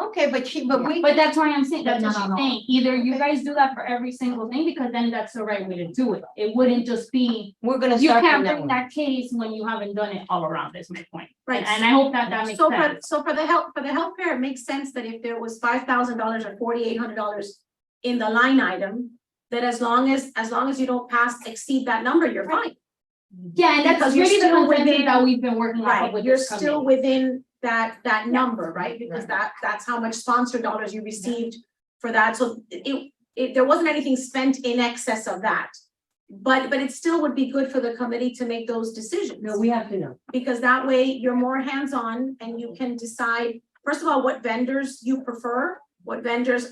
D: Okay, but we,
B: But that's why I'm saying, that's what
A: No, no,
B: she's
A: no.
B: saying, either you guys do that for every single thing, because then that's the right way to do it. It wouldn't just be,
D: we're gonna
B: you
D: start
B: can't
D: from that
B: bring
D: one.
B: that case when you haven't done it all around, is my point.
H: Right.
B: And I hope that makes
H: So
B: sense.
H: for the healthcare, it makes sense that if there was $5,000 or $4,800 in the line item, that as long as you don't exceed that number, you're fine.
B: Yeah, and that's
H: Because you're
B: really the
H: still
B: consensus
H: within-
B: that we've been working on
H: Right,
B: with
H: you're
B: this
H: still
B: committee.
H: within that number, right? Because that's how much sponsor dollars you received for that. So there wasn't anything spent in excess of that. But it still would be good for the committee to make those decisions.
D: No, we have to know.
H: Because that way you're more hands-on and you can decide, first of all, what vendors you prefer, what vendors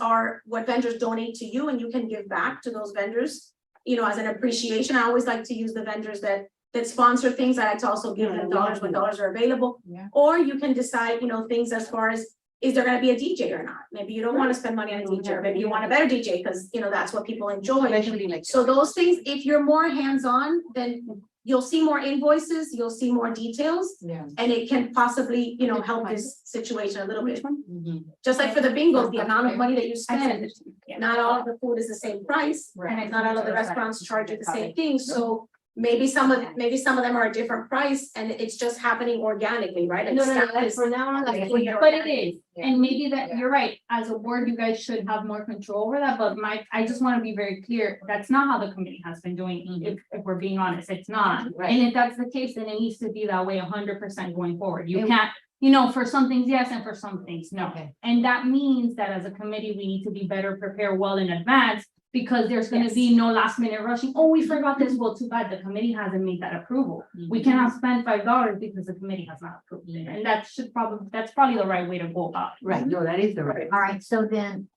H: donate to you, and you can give back to those vendors, you know, as an appreciation. I always like to use the vendors that sponsor things. I like to also give them dollars when dollars are available.
G: Yeah.
H: Or you can decide, you know, things as far as, is there gonna be a DJ or not? Maybe you don't wanna spend money on a DJ, or maybe you want a better DJ, because, you know, that's what people enjoy.
D: Especially like.
H: So those things, if you're more hands-on, then you'll see more invoices, you'll see more details,
G: Yeah.
H: and it can possibly, you know, help this situation a little bit.
G: Mhm.
H: Just like for the bingo, the amount of money that you
B: I sent
H: spend,
B: it to you.
H: not all of the food is the same price,
B: And I
H: and not all of the
B: sent it to her.
H: restaurants charge you the same thing, so maybe some of them are a different price, and it's just happening organically, right? Like
D: No,
H: staff
D: that's
H: is-
D: for now on, like.
B: But it is, and maybe that, you're right, as a board, you guys should have more control over that, but I just wanna be very clear, that's not how the committee has been doing, if we're being honest, it's not.
D: Right.
B: And if that's the case, then it needs to be that way 100% going forward, you
D: And-
B: can't, you know, for some things, yes, and for some things, no.
D: Okay.
B: And that means that as a committee, we need to be better prepared well in advance, because there's gonna be no last minute rushing, oh, we forgot this, well, too bad, the committee hasn't made that approval. We cannot spend $5 because the committee has not approved it, and that's probably the right way to go about it.
D: Right, no, that is the right.
A: All right, so then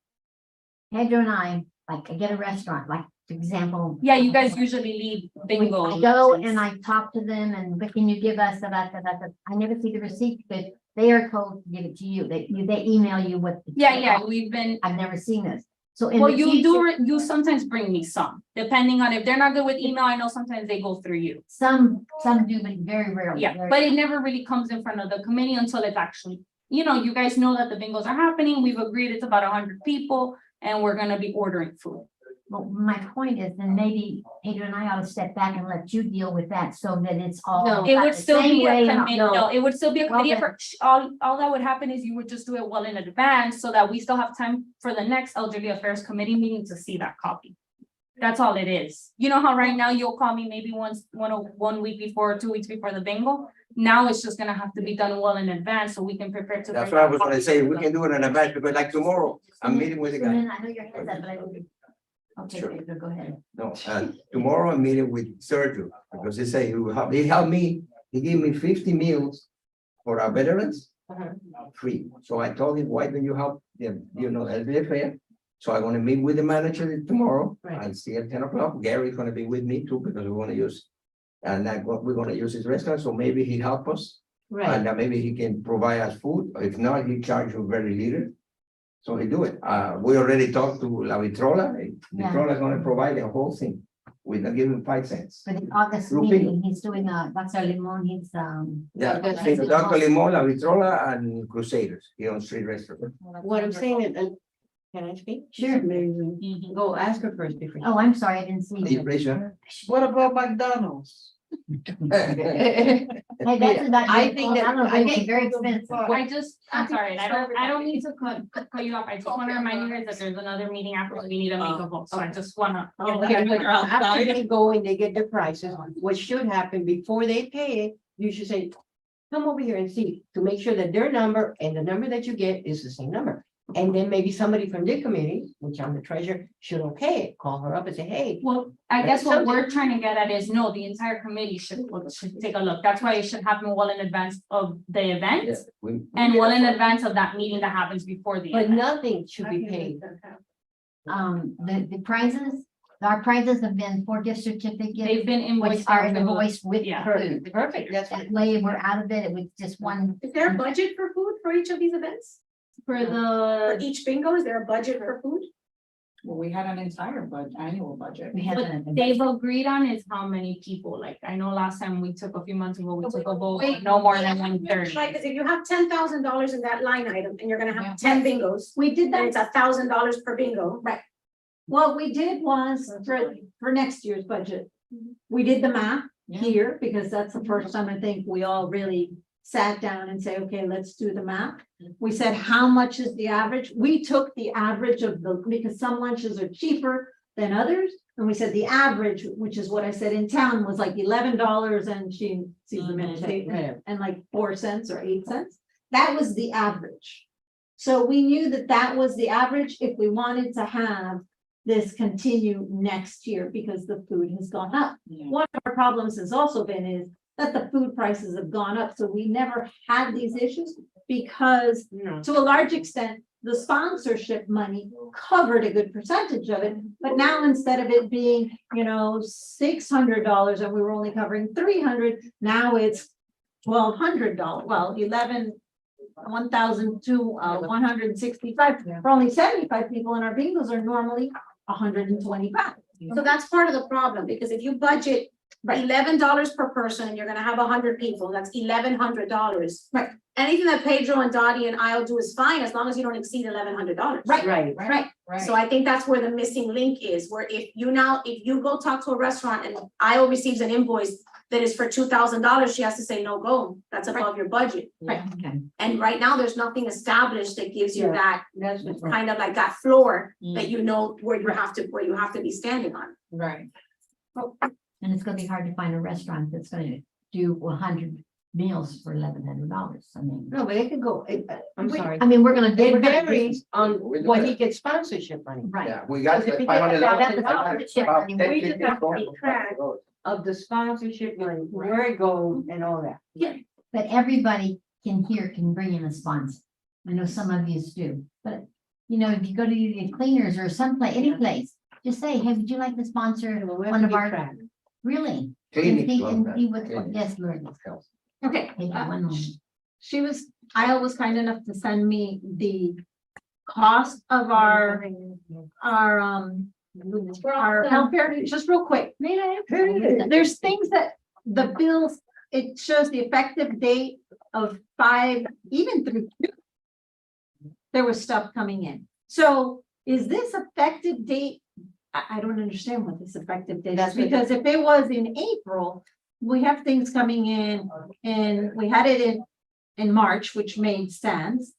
A: Pedro and I, like, I get a restaurant, like, for example.
B: Yeah, you guys usually leave bingo.
A: I go and I talk to them and what can you give us about that? I never see the receipt, but they are told to give it to you. They email you what.
B: Yeah, we've been,
A: I've never seen this. So in
B: well,
A: the
B: you
A: future,
B: you sometimes bring me some, depending on if they're not good with email, I know sometimes they go through you.
A: some do, but very rarely.
B: Yeah, but it never really comes in front of the committee until it's actually, you know, you guys know that the bingos are happening, we've agreed it's about 100 people, and we're gonna be ordering food.
A: Well, my point is, then maybe Pedro and I ought to step back and let you deal with that so that it's all.
D: No.
B: It
A: done
B: would
A: the
B: still
A: same
B: be a
A: way and-
B: committee,
D: no.
B: no, it would still be a
A: Well,
B: committee
A: then-
B: effort. All that would happen is you would just do it well in advance so that we still have time for the next elderly affairs committee meeting to see that copy. That's all it is. You know how right now you'll call me maybe one week before, 2 weeks before the bingo? Now it's just gonna have to be done well in advance so we can prepare to.
C: That's
B: bring
C: what I
B: that
C: was gonna
B: copy
C: say,
B: to
C: we
B: them.
C: can do it in advance, because like tomorrow, I'm meeting with the
A: So
C: guy.
A: then I know your head's up, but I would. Okay,
C: Sure.
A: Pedro, go ahead.
C: No, tomorrow I'm meeting with Sergio, because he say he helped me, he gave me 50 meals for our veterans. Free, so I told him, why don't you help them, you know, that'd be fair. So I'm gonna meet with the manager tomorrow,
D: Right.
C: and see at 10 o'clock, Gary's gonna be with me too, because we wanna use. And we're gonna use his restaurant, so maybe he help us,
D: Right,
C: and maybe he can provide us food, if not, he charge you very little. So he do it, we already talked to La Vitrola,
A: Yeah.
C: Vitrola's gonna provide the whole thing, we're not giving 5 cents.
A: For the August
C: Rufino.
A: meeting, he's doing Dr. Limon,
C: Yeah,
A: Okay.
C: Dr. Limon, La Vitrola, and Crusaders, he owns 3 restaurants.
D: what I'm saying is, can I speak?
A: Sure.
D: Amazing.
B: Mhm.
D: Go ask her first before.
A: Oh, I'm sorry, I didn't see
C: You
A: you.
C: raise your hand?
I: What about McDonald's?
A: Hey, that's about.
D: I think that-
A: I don't know,
D: I
A: it's
D: think-
A: very expensive.
B: I'm sorry, I don't mean to cut you off, I just wanna remind you guys that there's another meeting after, we need to make a vote, so I just wanna.
D: After they go and they get their prices, what should happen before they pay it, you should say, come over here and see, to make sure that their number and the number that you get is the same number. And then maybe somebody from the committee, which I'm the treasurer, should okay it, call her up and say, hey,
B: Well, I
D: That's
B: guess what
D: something.
B: we're trying to get at is, no, the entire committee should take a look. That's why it should happen well in advance of the event.
C: Yeah, we-
B: And well in advance of that meeting that happens before the
D: but
B: event.
D: nothing should be paid.
A: The prizes, our prizes have been 4 gift certificates.
B: They've been
A: Which
B: invoiced.
A: are
B: out of the-
A: invoiced with
B: Yeah.
A: food.
D: Perfect, that's
A: That way we're out of it. It was just one.
H: Is there a budget for food for each of these events?
B: For
H: For
B: the,
H: each bingo, is there a budget for food?
G: Well, we had an entire annual budget.
A: We had
B: what
A: a-
B: they've agreed on is how many people, like, I know last time we took a few months ago, we took a vote,
H: Wait,
B: no more than 130.
H: Right, because if you have $10,000 in that line item and you're gonna
G: Yeah.
H: have 10 bingos,
F: We did
H: then
F: that.
H: it's $1,000 per bingo. Right.
F: What we did was for next year's budget, we did the math
G: Yeah.
F: here, because that's the first time I think we all really sat down and say, okay, let's do the math. We said, how much is the average? We took the average of the, because some lunches are cheaper than others. And we said the average, which is what I said in town, was like $11 and she sees the minute and like 4 cents or 8 cents. That was the average. So we knew that that was the average if we wanted to have this continue next year because the food has gone up.
G: Yeah.
F: One of our problems has also been is that the food prices have gone up, so we never had these issues because
D: No.
F: to a large extent, the sponsorship money covered a good percentage of it. But now instead of it being, $600 and we were only covering 300, now it's $1,200. Well, 1,165 for only 75 people, and our bingos are normally 125.
H: So that's part of the problem, because if you budget
F: Right.
H: $11 per person, and you're gonna have 100 people, that's $1,100.
F: Right.
H: Anything that Pedro and Dottie and I'll do is fine, as long as you don't exceed $1,100.
F: Right.
D: Right.
F: Right.
H: So I think that's where the missing link is, where if you go talk to a restaurant and Io receives an invoice that is for $2,000, she has to say, no go, that's above your budget.
F: Right.
A: Okay.
H: And right now, there's nothing established that gives you
D: Yeah.
H: that,
D: That's what's wrong.
H: kind of like that floor
G: Mm.
H: that you know where you have to be standing on.
G: Right.
A: And it's gonna be hard to find a restaurant that's gonna do 100 meals for $1,100. I mean,
D: No, but it could go, I'm sorry.
A: I mean, we're gonna do.
D: It varies on
C: We do
D: what
C: that.
D: he gets sponsorship money.
A: Right.
C: Yeah, we got
D: Because if we
C: $500.
D: get
A: that sponsorship
C: About
A: money,
C: 10,
D: we just
C: 15
D: have to
C: dollars.
D: keep track. Of the sponsorship money, where it goes and all that.
A: But everybody can bring in a sponsor. I know some of you do, but if you go to the cleaners or someplace, any place, just say, hey, would you like to sponsor
D: We have
A: one
D: to
A: of
D: keep
A: our,
D: track.
A: really?
C: Clinics
A: And see-
C: love
A: and
C: that.
A: see what-
C: Clinics.
A: Yes, Lord.
F: Okay.
A: Take it one moment.
F: Io was kind enough to send me the cost of our healthcare, just real quick. There's things that the bills, it shows the effective date of 5, even through. There was stuff coming in. So is this effective date? I don't understand what this effective date is,
D: That's what the-
F: because if it was in April, we have things coming in and we had it in March, which made sense.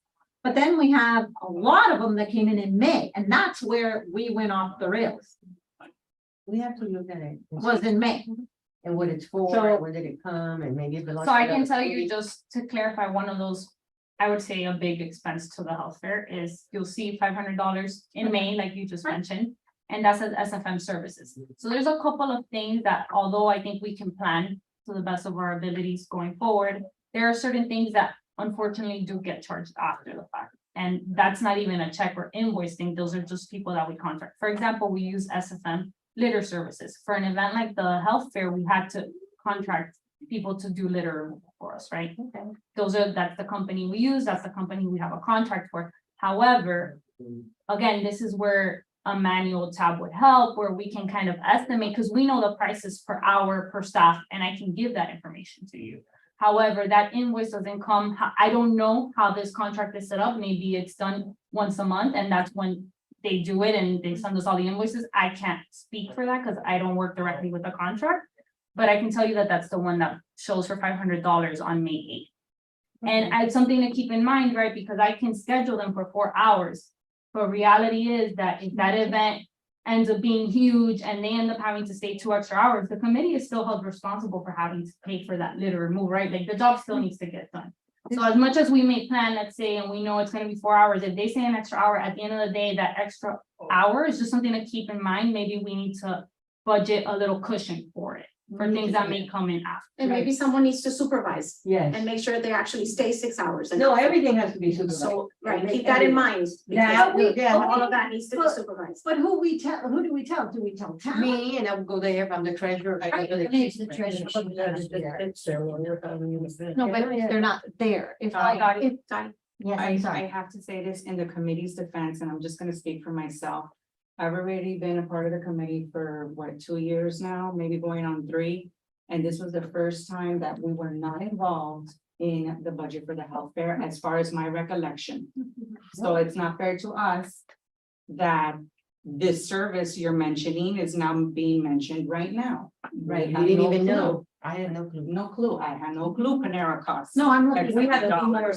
F: But then we have a lot of them that came in May, and that's where we went off the rails,
D: We have to look at it.
F: was in May.
D: And what it's for,
F: So-
D: when did it come, and maybe it belongs.
B: So I
D: to
B: can
D: another
B: tell you,
D: city.
B: just to clarify, one of those, I would say a big expense to the health fair is you'll see $500 in May, like you just mentioned. And that's as SFM services. So there's a couple of things that, although I think we can plan to the best of our abilities going forward, there are certain things that unfortunately do get charged after the fact. And that's not even a check or invoice thing. Those are just people that we contract. For example, we use SFM litter services. For an event like the health fair, we had to contract people to do litter removal for us, right? That's the company we use, that's the company we have a contract for. However, again, this is where a manual tab would help, where we can kind of estimate, because we know the prices per hour, per staff, and I can give that information to you. However, that invoice doesn't come, I don't know how this contract is set up, maybe it's done once a month, and that's when they do it and they send us all the invoices. I can't speak for that because I don't work directly with the contract. But I can tell you that that's the one that shows for $500 on May 8th. And I have something to keep in mind, right? Because I can schedule them for 4 hours. But reality is that if that event ends up being huge and they end up having to stay 2 extra hours, the committee is still held responsible for having to pay for that litter removal, right? Like the job still needs to get done. So as much as we may plan, let's say, and we know it's gonna be 4 hours, if they say an extra hour, at the end of the day, that extra hour is just something to keep in mind. Maybe we need to budget a little cushion for it, for things that may come in after.
H: And maybe someone needs to supervise and
D: Yes.
H: make sure they actually stay 6 hours. And
D: No, everything has to be supervised.
H: So, right, keep that in mind.
D: That,
H: because
D: yeah,
H: All of that needs to be supervised.
F: But who do we tell? Do we tell town?
D: me, and I would go there if I'm the treasurer. I go to the-
A: It's the treasurer.
F: No, but they're not there. If
B: I got it.
A: Yes,
G: I
A: I'm sorry.
G: have to say this in the committee's defense, and I'm just gonna speak for myself. I've already been a part of the committee for what, 2 years now, maybe going on 3. And this was the first time that we were not involved in the budget for the health fair, as far as my recollection. So it's not fair to us that this service you're mentioning is now being mentioned right now. Right?
D: You didn't even know. I had no clue.
G: No clue. I had no clue Panera costs.
F: No, I'm
G: looking- we had to be more-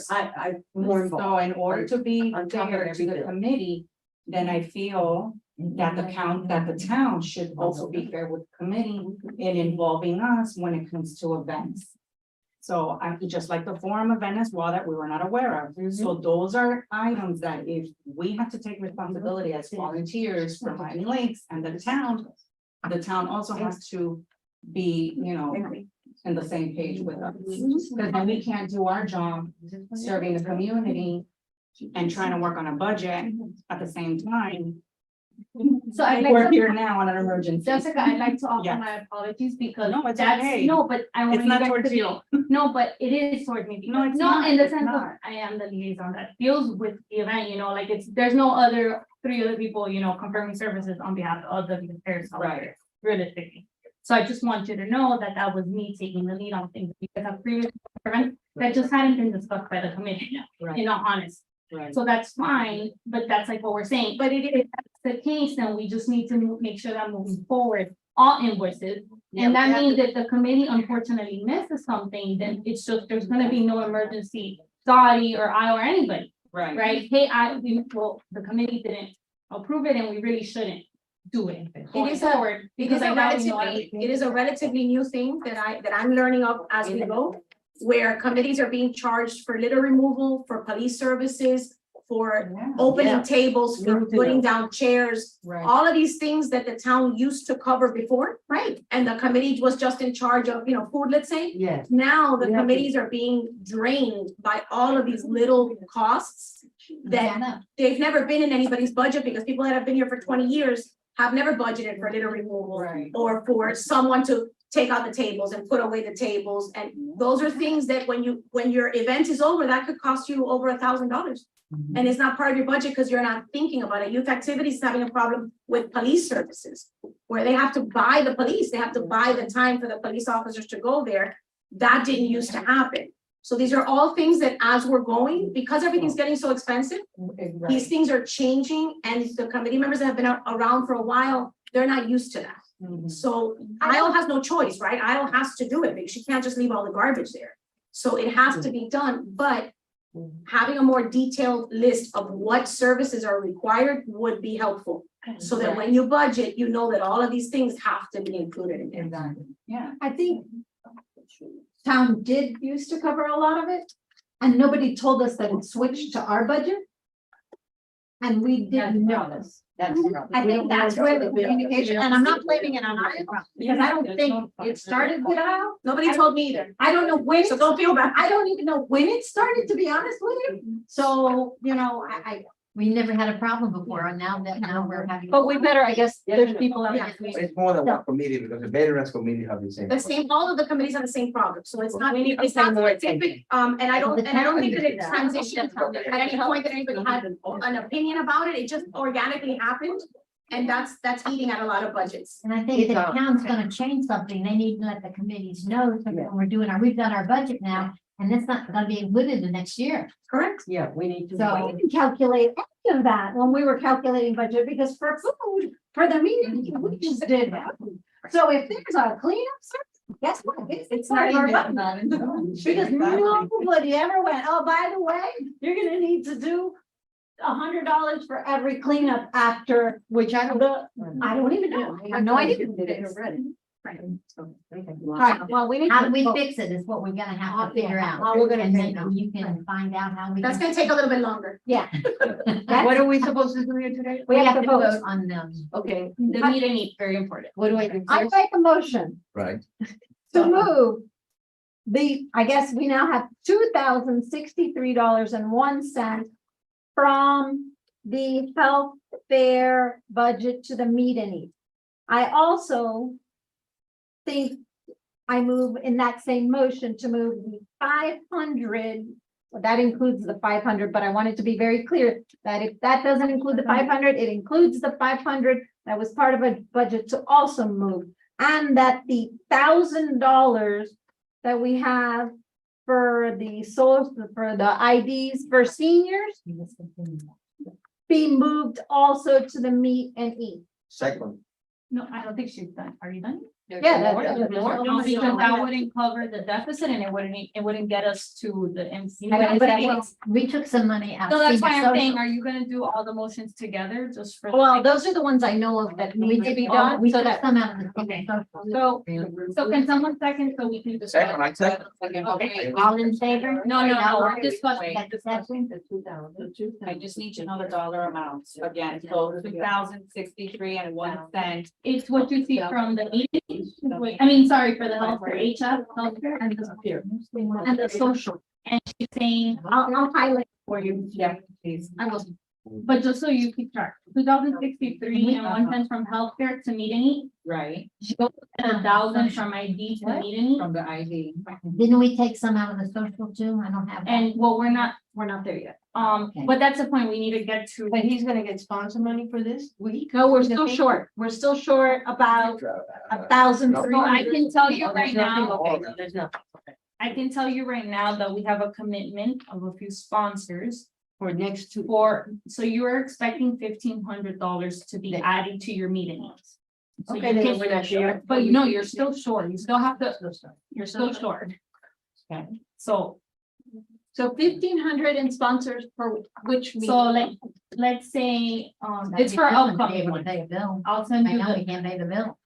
D: More involved.
G: So in order to be
D: On top of
G: fair to the
D: everything.
G: committee, then I feel that the town should also be fair with the committee in involving us when it comes to events. So I would just like the forum event as well that we were not aware of. So those are items that if we have to take responsibility as volunteers for Miami Lakes and the town also has to be, in the same page with us. Because then we can't do our job serving the community and trying to work on a budget at the same time.
B: So I'd
G: We're
B: like to,
G: here now on an emergency.
B: Jessica, I'd like to offer
G: Yes.
B: my apologies because
G: No, it's
B: that's,
G: okay.
B: no, but I want
G: It's
B: you
G: not
B: guys
G: towards
B: to
G: you.
B: No, but it is towards me.
G: No,
B: because-
G: it's
B: No,
G: not,
B: in the
G: it's
B: sense of,
G: not.
B: I am the liaison that deals with the event, like there's no other 3 other people, confirming services on behalf of the affairs.
G: Right.
B: Realistically. So I just want you to know that that was me taking the lead on things because I've previously events that just hadn't been discussed by the committee,
G: Right.
B: honest.
G: Right.
B: So that's fine, but that's like what we're saying, but if that's the case, then we just need to make sure that moving forward, all invoices. And that means that the committee unfortunately misses something, then it's just, there's gonna be no emergency, Dottie or I or anybody,
G: Right.
B: right? Hey, the committee didn't approve it and we really shouldn't do it. Going
H: is a-
B: forward, because I now know
H: It is a relatively new thing that I'm learning of as we go. Where committees are being charged for litter removal, for police services, for opening tables, for
D: Me too.
H: putting down chairs.
G: Right.
H: All of these things that the town used to cover before, right? And the committee was just in charge of, food, let's say.
D: Yes.
H: Now the
D: Yeah.
H: committees are being drained by all of these little costs that they've never been in anybody's budget because people that have been here for 20 years have never budgeted for litter removal
G: Right.
H: or for someone to take out the tables and put away the tables. And those are things that when your event is over, that could cost you over $1,000. And it's not part of your budget because you're not thinking about it. Youth activities is having a problem with police services. Where they have to buy the police, they have to buy the time for the police officers to go there. That didn't used to happen. So these are all things that as we're going, because everything's getting so expensive, these things are changing and the committee members that have been around for a while, they're not used to that. So Isle has no choice, right? Isle has to do it because she can't just leave all the garbage there. So it has to be done, but having a more detailed list of what services are required would be helpful. So that when you budget, you know that all of these things have to be included in there.
G: Exactly. Yeah.
F: I think town did used to cover a lot of it, and nobody told us that it switched to our budget. And we didn't know this.
D: That's.
F: I think that's where the communication, and I'm not blaming it on Isle, because I don't think it started with Isle.
H: Nobody told me either.
F: I don't know when,
H: So don't feel bad.
F: I don't even know when it started, to be honest with you. So,
A: We never had a problem before, and now we're having.
F: but we better, I guess, there's people that.
H: Yeah.
C: It's more than one committee because the veterans committee have the same.
H: The same, all of the committees have the same problem, so it's not,
G: We need to
H: it's not
G: say more
H: specific, and I don't think that it
A: Yeah.
H: transitioned at any point that anybody had an opinion about it, it just organically happened. And that's eating at a lot of budgets.
A: And I think if the town's gonna change something, they need to let the committees know, so that when we've done our budget now, and it's not gonna be included the next year.
H: Correct?
D: Yeah, we need to.
A: So-
F: We didn't calculate any of that when we were calculating budget, because for food, for the meeting, we just did that. So if there's a cleanup service, guess what? It's not in our budget. Because nobody ever went, oh, by the way, you're gonna need to do $100 for every cleanup after, which I don't even know. I have no idea. All right, well, we need
A: How do
F: to,
A: we fix it is what we're gonna have to figure out.
D: How we're gonna
A: And
D: figure
A: then you can find out how we.
H: That's
A: can-
H: gonna take a little bit longer.
F: yeah,
D: What are we supposed to do here today?
F: we have to vote.
A: vote on them.
D: Okay,
B: The meeting is very important.
D: what do I do
F: I
D: first?
F: make a motion
C: Right.
F: to move I guess we now have $2,063.01 from the health fair budget to the meet and eat. I also think I move in that same motion to move the 500. That includes the 500, but I want it to be very clear that if that doesn't include the 500, it includes the 500 that was part of a budget to also move. And that the $1,000 that we have for the for the IDs for seniors be moved also to the meet and eat.
C: Second,
B: No, I don't think she's done. Are you done?
F: Yeah,
B: No, because that wouldn't cover the deficit and it wouldn't get us to the MC.
A: We took some money out.
B: So that's why
A: senior
B: I'm saying,
A: social.
B: are you gonna do all the motions together just for?
F: Well, those are the ones I know of that need to be done,
A: We
F: so
A: took
F: that,
A: some out of the.
B: Okay.
A: social.
B: So can someone second so we can discuss?
C: second, I second.
B: Okay.
A: All in favor?
B: No, we're
A: Wait,
B: discussing.
G: I just need to know the dollar amounts again, so 2,063 and 1 cent.
B: It's what you see from the meeting. I mean, sorry, for the healthcare, HF, healthcare and the social. And she's saying,
F: I'll highlight.
B: for you,
G: Yeah, please.
B: I will. But just so you keep track, 2,063 and 1 cent from healthcare to meet and eat.
G: Right,
B: She goes to 1,000 from ID to meet and eat.
G: from the ID.
A: Didn't we take some out of the social too? I don't have. that.
B: And well, we're not,
F: there yet.
A: Okay.
B: but that's the point, we need to get to.
D: But he's gonna get sponsor money for this week?
F: No, we're still short. We're still short about $1,300.
B: So I can tell you right now,
D: Okay, there's nothing.
B: I can tell you right now that we have a commitment of a few sponsors
D: For next two.
B: so you're expecting $1,500 to be added to your meetings. So
D: Okay,
B: you
D: then
B: can-
D: we're not sure.
B: But no, you're still short, you still have to, you're still short.
D: Okay.
B: So,
F: 1,500 in sponsors for which meeting?
B: so let's say,
A: That'd
B: it's
A: be
B: for
A: cool to be able to
B: upcoming.
A: pay a bill.
B: I'll send
A: Right
B: you
A: now,
B: the.
A: we can't pay the bill.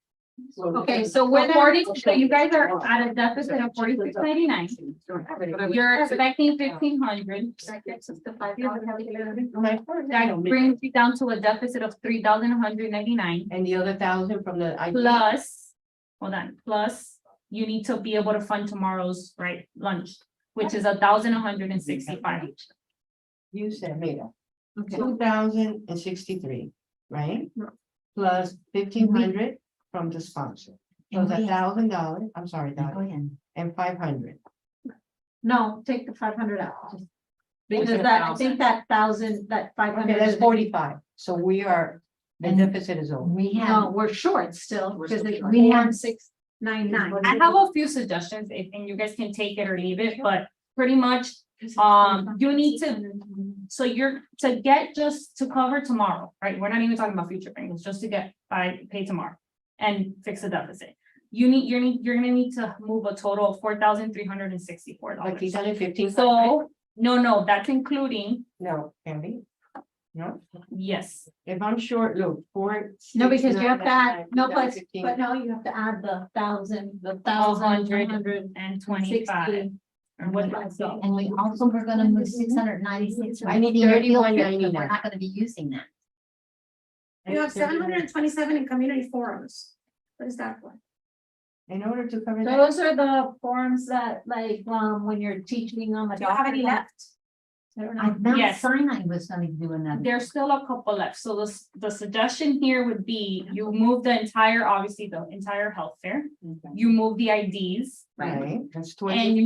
F: Okay, so
B: We're
F: we're
B: so you guys are at a deficit of 46.99. You're expecting 1,500. That brings you down to a deficit of 3,199
D: And the other 1,000 from the ID?
B: plus, hold on, plus you need to be able to fund tomorrow's, right, lunch, which is 1,165.
D: You said, Mira, 2,063, right? Plus 1,500 from the sponsor. So
A: And
D: the
A: we have-
D: $1,000, I'm sorry,
A: Go
D: Dottie,
A: ahead.
D: and 500.
F: No, take the 500 out.
B: Which
F: Because
B: is
F: that, I
B: 1,000.
F: think that 1,000, that
D: Okay,
F: 500.
D: that's 45. So we are, the
A: And-
D: deficit is over.
A: We
F: No,
A: have,
F: we're short still, because it's
A: We have-
F: 1,699.
B: I have a few suggestions, and you guys can take it or leave it, but pretty much, you need to, so you're, to get just to cover tomorrow, right? We're not even talking about future payments, just to get pay tomorrow and fix the deficit. You're gonna need to move a total of $4,364.
D: Like he's only 1,500.
B: So, no, that's including,
D: No, can be? No,
B: yes,
D: if I'm short, look, 4.
F: No, because you have to add, no, but
D: 15.
F: no, you have to add the 1,000, the
B: 125.
F: 1,160.
B: Or what that's so.
A: and we also were gonna move 696.
D: I need 31.99.
A: We're not gonna be using that.
H: You have 727 in community forums. What is that for?
D: In order to cover that,
F: Those are the forms that like, when you're teaching them.
H: Do you have any left?
A: I Mount
B: Yes.
A: Sinai was gonna do another.
B: There's still a couple left, so the suggestion here would be you move the entire, obviously, the entire health fair. You move the IDs,
D: right, that's 20.
B: and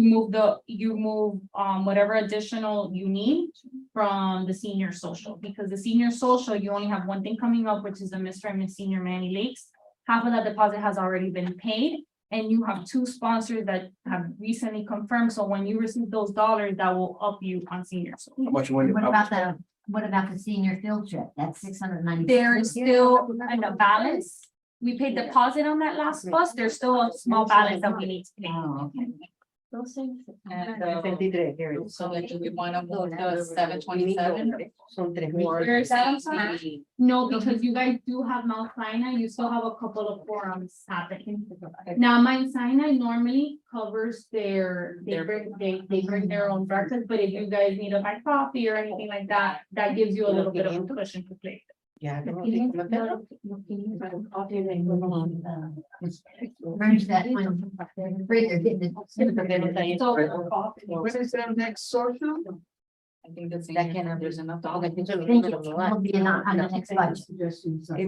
B: you move whatever additional you need from the senior social, because the senior social, you only have one thing coming up, which is the Mr. and Miss Senior Manny Lakes. Half of that deposit has already been paid, and you have two sponsors that have recently confirmed, so when you receive those dollars, that will up you on senior social.
C: How much money?
A: What about the senior field trip? That's 690.
B: There's still in a balance. We paid deposit on that last bus. There's still a small balance that we need to pay.
A: Oh, okay.
F: Those things.
G: And,
D: 63, here it is.
G: so like, do we wanna move to 727?
D: Son 3,000.
B: Where is that, I'm sorry? No, because you guys do have Mount Sinai, you still have a couple of forums happening. Now, Mount Sinai normally covers they bring their own breakfast, but if you guys need a buy coffee or anything like that, that gives you a little bit of a cushion to play.
D: Ya, tengo
A: Burns that one. Breaker, getting it.
B: So,
I: When is their next social?
G: I think that's.
D: That cannot-
G: There's enough.
A: Thank you. Will be not on the next budget.
D: If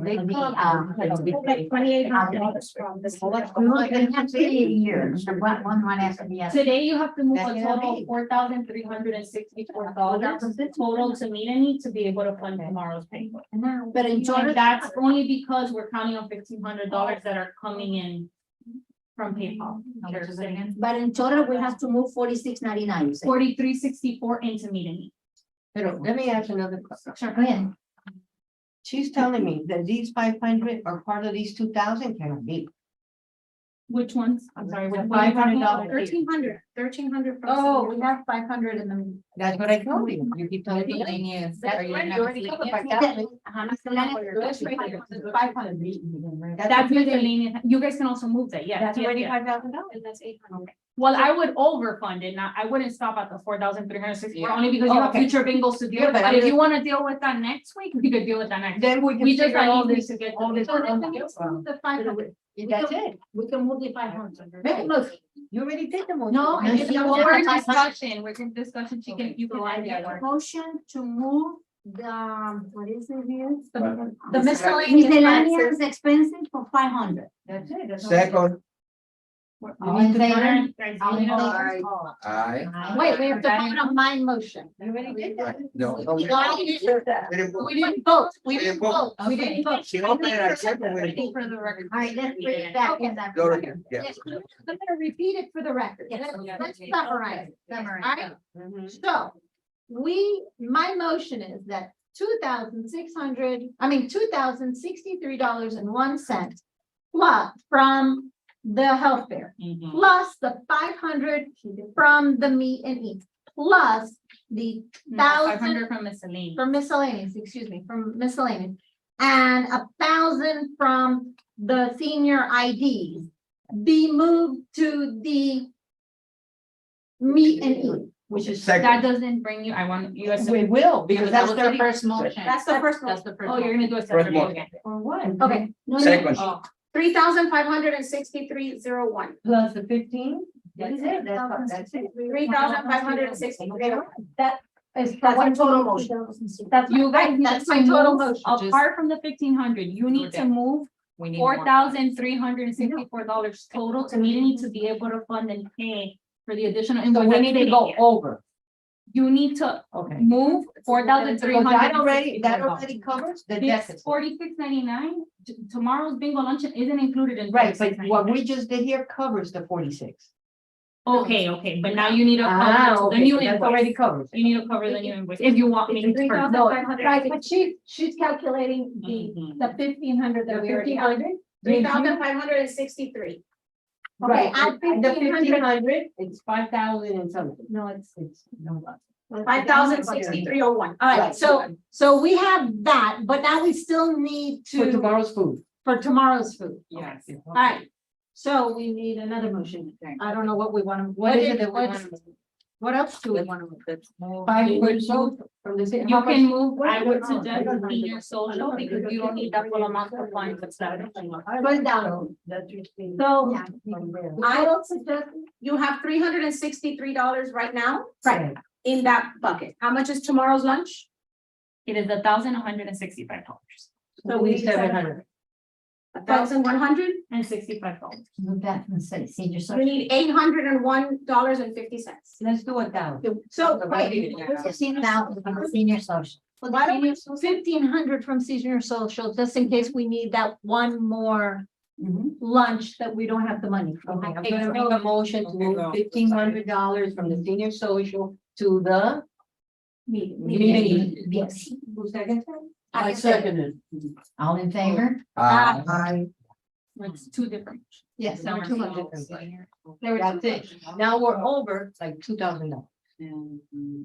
D: they
A: It'll be,
D: come, it'll be
H: Like $2,800 from this.
A: We have to be a year, so one has to be.
B: today you have to move
D: That's
B: a
D: gonna
B: total
D: be-
B: of $4,364 total to meet a need to be able to fund tomorrow's payment.
A: But in total,
B: And that's only because we're counting on $1,500 that are coming in from PayPal.
G: How much is it again?
A: but in total, we have to move 46.99.
B: 4364 into meet a need.
D: Pero let me ask another question.
A: Sure, go ahead.
D: She's telling me that these 500 are part of these 2,000, cannot be.
B: Which ones? I'm sorry.
D: The
B: what are you talking
D: $500.
B: about?
H: 1,300 from.
F: Oh, we
H: senior.
F: have 500 in the.
D: That's what I told you. You keep telling me.
G: Miscellaneous.
D: That's
G: Are you
D: right,
G: not
D: you already covered by that.
B: That's miscellaneous. You guys can also move that, yeah.
D: That's
B: yeah,
D: already
B: yeah.
D: $5,000.
H: And that's 800.
B: Well, I would overfund it, not, I wouldn't stop at the 4,364,
G: Yeah.
B: only because you
D: Oh,
B: have
D: okay.
B: future bingos to deal
D: Yeah,
B: with,
D: but
B: but
D: I'm
B: if
D: just-
B: you wanna deal with that next week, we could deal with that next.
D: Then we
B: We
D: can
B: just
D: figure all
B: are
D: this,
B: to get.
D: all this.
F: So then let's move the 500.
D: That's it.
F: We can move the 500.
D: Make a
F: Right.
D: motion. You already did the motion.
B: No,
A: No,
B: it's
A: she
B: we're
A: won't.
B: in discussion, we're in discussion, she can, you can.
A: So I
B: add
A: make
B: that
A: a
B: one.
A: motion to move the, what is it here?
F: The miscellaneous
A: Miscellaneous expenses for 500.
D: That's it. That's all.
C: Second,
A: All in favor?
B: Guys,
A: All
B: you
A: in
B: know-
A: favor?
C: aye.
F: Wait, we have to vote on my motion.
D: You already did that.
C: No.
F: We already did that.
C: We didn't vote.
F: We didn't vote. We
C: We
F: didn't
C: didn't vote.
F: vote. We didn't vote.
C: She opened it, I second it.
B: For the record.
A: All right, let's bring it back in that.
C: Go ahead, yeah.
F: Yes, I'm gonna repeat it for the record.
A: Yes.
F: Let's summarize. it.
A: Summarize.
F: All right,
D: Mhm.
F: so my motion is that $2,63.01 plus from the health fair,
G: Mhm.
F: plus the 500 from the meet and eat, plus the
B: No,
F: 1,000
B: 500 from miscellaneous.
F: from miscellaneous, excuse me, from miscellaneous. And 1,000 from the senior IDs be moved to the meet and eat.
D: Which is
B: That
C: Second,
B: doesn't bring you, I want you guys to.
D: We will, because that's
G: was
D: their
G: first motion.
H: That's the first one.
G: That's the first.
B: Oh, you're
G: one.
B: gonna do a
C: First
B: separate
C: one.
B: vote again.
D: For what?
F: Okay.
C: second,
G: Oh,
H: 3,563.01.
D: Plus the 15? That's it, that's it.
H: 3,563.
F: That is.
H: That's our total motion.
F: That's
B: You guys need
F: that's
B: to
F: my total
B: move,
F: motion.
B: apart from the 1,500, you need to move
G: we need more.
B: $4,364 total to meet a need to be able to fund and pay for the additional.
D: So
B: invoice
D: we
B: that's
D: need to
B: sitting
D: go
B: here.
D: over,
B: You need to
D: okay.
B: move $4,300.
D: So that already covers the
B: This
D: deficit.
B: 46.99, tomorrow's bingo luncheon isn't included in.
D: Right, but what
B: 46.99.
D: we just did here covers the 46.
B: Okay, but now you need to cover the
D: Okay,
B: new
D: so that's already
B: invoice.
D: covered.
B: You need to cover the new invoice, if you want me to.
F: No, right, but she's calculating
G: Mhm.
F: the 1,500 that we already have.
H: 3,563.
F: Okay,
D: Right,
F: add
D: and the
F: 1,500.
D: 1,500, it's 5,000 and something.
F: No, it's.
D: No.
H: 5,063.01.
F: All right,
D: Right.
F: so we have that, but now we still need
D: For
F: to,
D: tomorrow's food.
F: for tomorrow's food.
G: Yes.
F: All right, so we need another motion. I don't know what we want to.
D: What is it that we want to?
F: What else do we
G: Let's
F: want?
G: move. Let's move.
D: 5 so from the.
B: You can move, I would suggest senior social, because you don't need that full amount of funds, et cetera.
F: Put it down. So I will suggest,
H: You have $363 right now
D: Right.
H: in that bucket. How much is tomorrow's lunch?
B: It is $1,165
D: So we need 700.
H: 1,100?
B: and $65.
A: Move that from the senior
H: You
A: social.
H: need $801.50.
D: Let's do 1,000.
H: So,
D: Right.
A: Senior social.
F: why don't we 1,500 from senior social, just in case we need that one more
D: Mhm.
F: lunch that we don't have the money for.
D: Okay, I'm gonna make a motion to move $1,500 from the senior social to the. Meeting.
A: Yes.
D: Who seconded?
A: I seconded. All in favor?
C: aye.
D: Aye.
B: It's two different.
F: Yes, there were 200. There were
D: That's
F: two.
D: it. Now we're over like $2,000.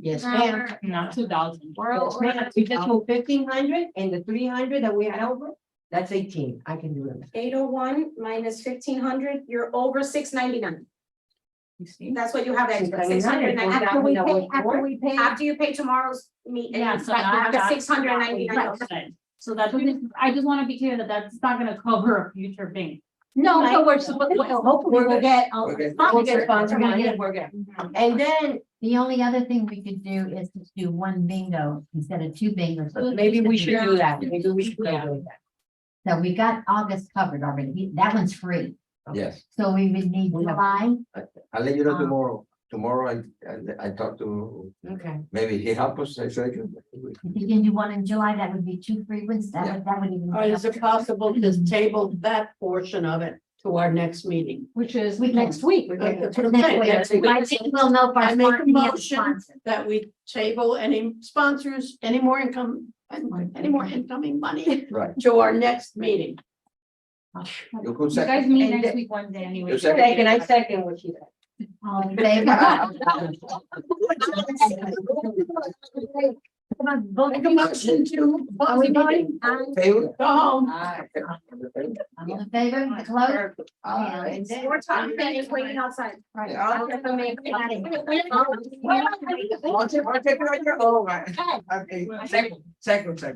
D: Yes, ma'am.
B: Not 2,000.
D: Yes, ma'am. We just moved 1,500 and the 300 that we had over, that's 18. I can do it.
H: 801 minus 1,500, you're over 699.
B: You see?
H: That's what you have extra,
D: 699.
H: 699.
F: After we
D: That
F: pay,
D: was
F: after
D: more?
F: we pay.
H: After you pay tomorrow's meet,
B: Yeah,
H: and
B: so
H: you
B: now
H: have the
B: that's-
H: 699.
B: So that, I just wanna be clear that that's not gonna cover a future thing.
F: No, so we're supposed, hopefully we'll get.
D: We'll get sponsored money and we're good. And then
A: The only other thing we could do is to do one bingo instead of two bingos.
D: maybe we should do that. Maybe we should do that.
A: So we got August covered already. That one's free.
C: Yes,
A: So we would need
D: We have-
A: July.
C: I'll let you know
A: Um,
C: tomorrow. Tomorrow I talked to,
D: Okay.
C: maybe he help us, I show you.
A: If you can do one in July, that would be two free ones. That would even.
E: Or is it possible to table that portion of it to our next meeting?
F: Which is
A: We can-
F: next week.
E: That's what I'm
A: Next
E: saying.
A: week.
E: That's what
A: I think we'll know if our
E: I make a
A: sponsor- we have a
E: motion.
A: sponsor.
E: That we table any sponsors, any more income, and any more incoming money
C: Right.
E: to our next meeting.
C: You could
B: You guys
C: second.
B: meet
D: And
B: next
D: the-
B: week Wednesday anyway.
C: You second.
D: Second, I second what she said.
A: All in favor? Come on, vote.
E: Make a motion to.
A: Are we voting?
C: Favor?
E: Go home.
A: All in favor? The close?
C: Ah,
A: And then-
H: More time than is waiting outside.
A: Right.
C: Yeah.
A: I'll get them in.
C: I'll take it on your own, man. Okay, second.
A: Okay.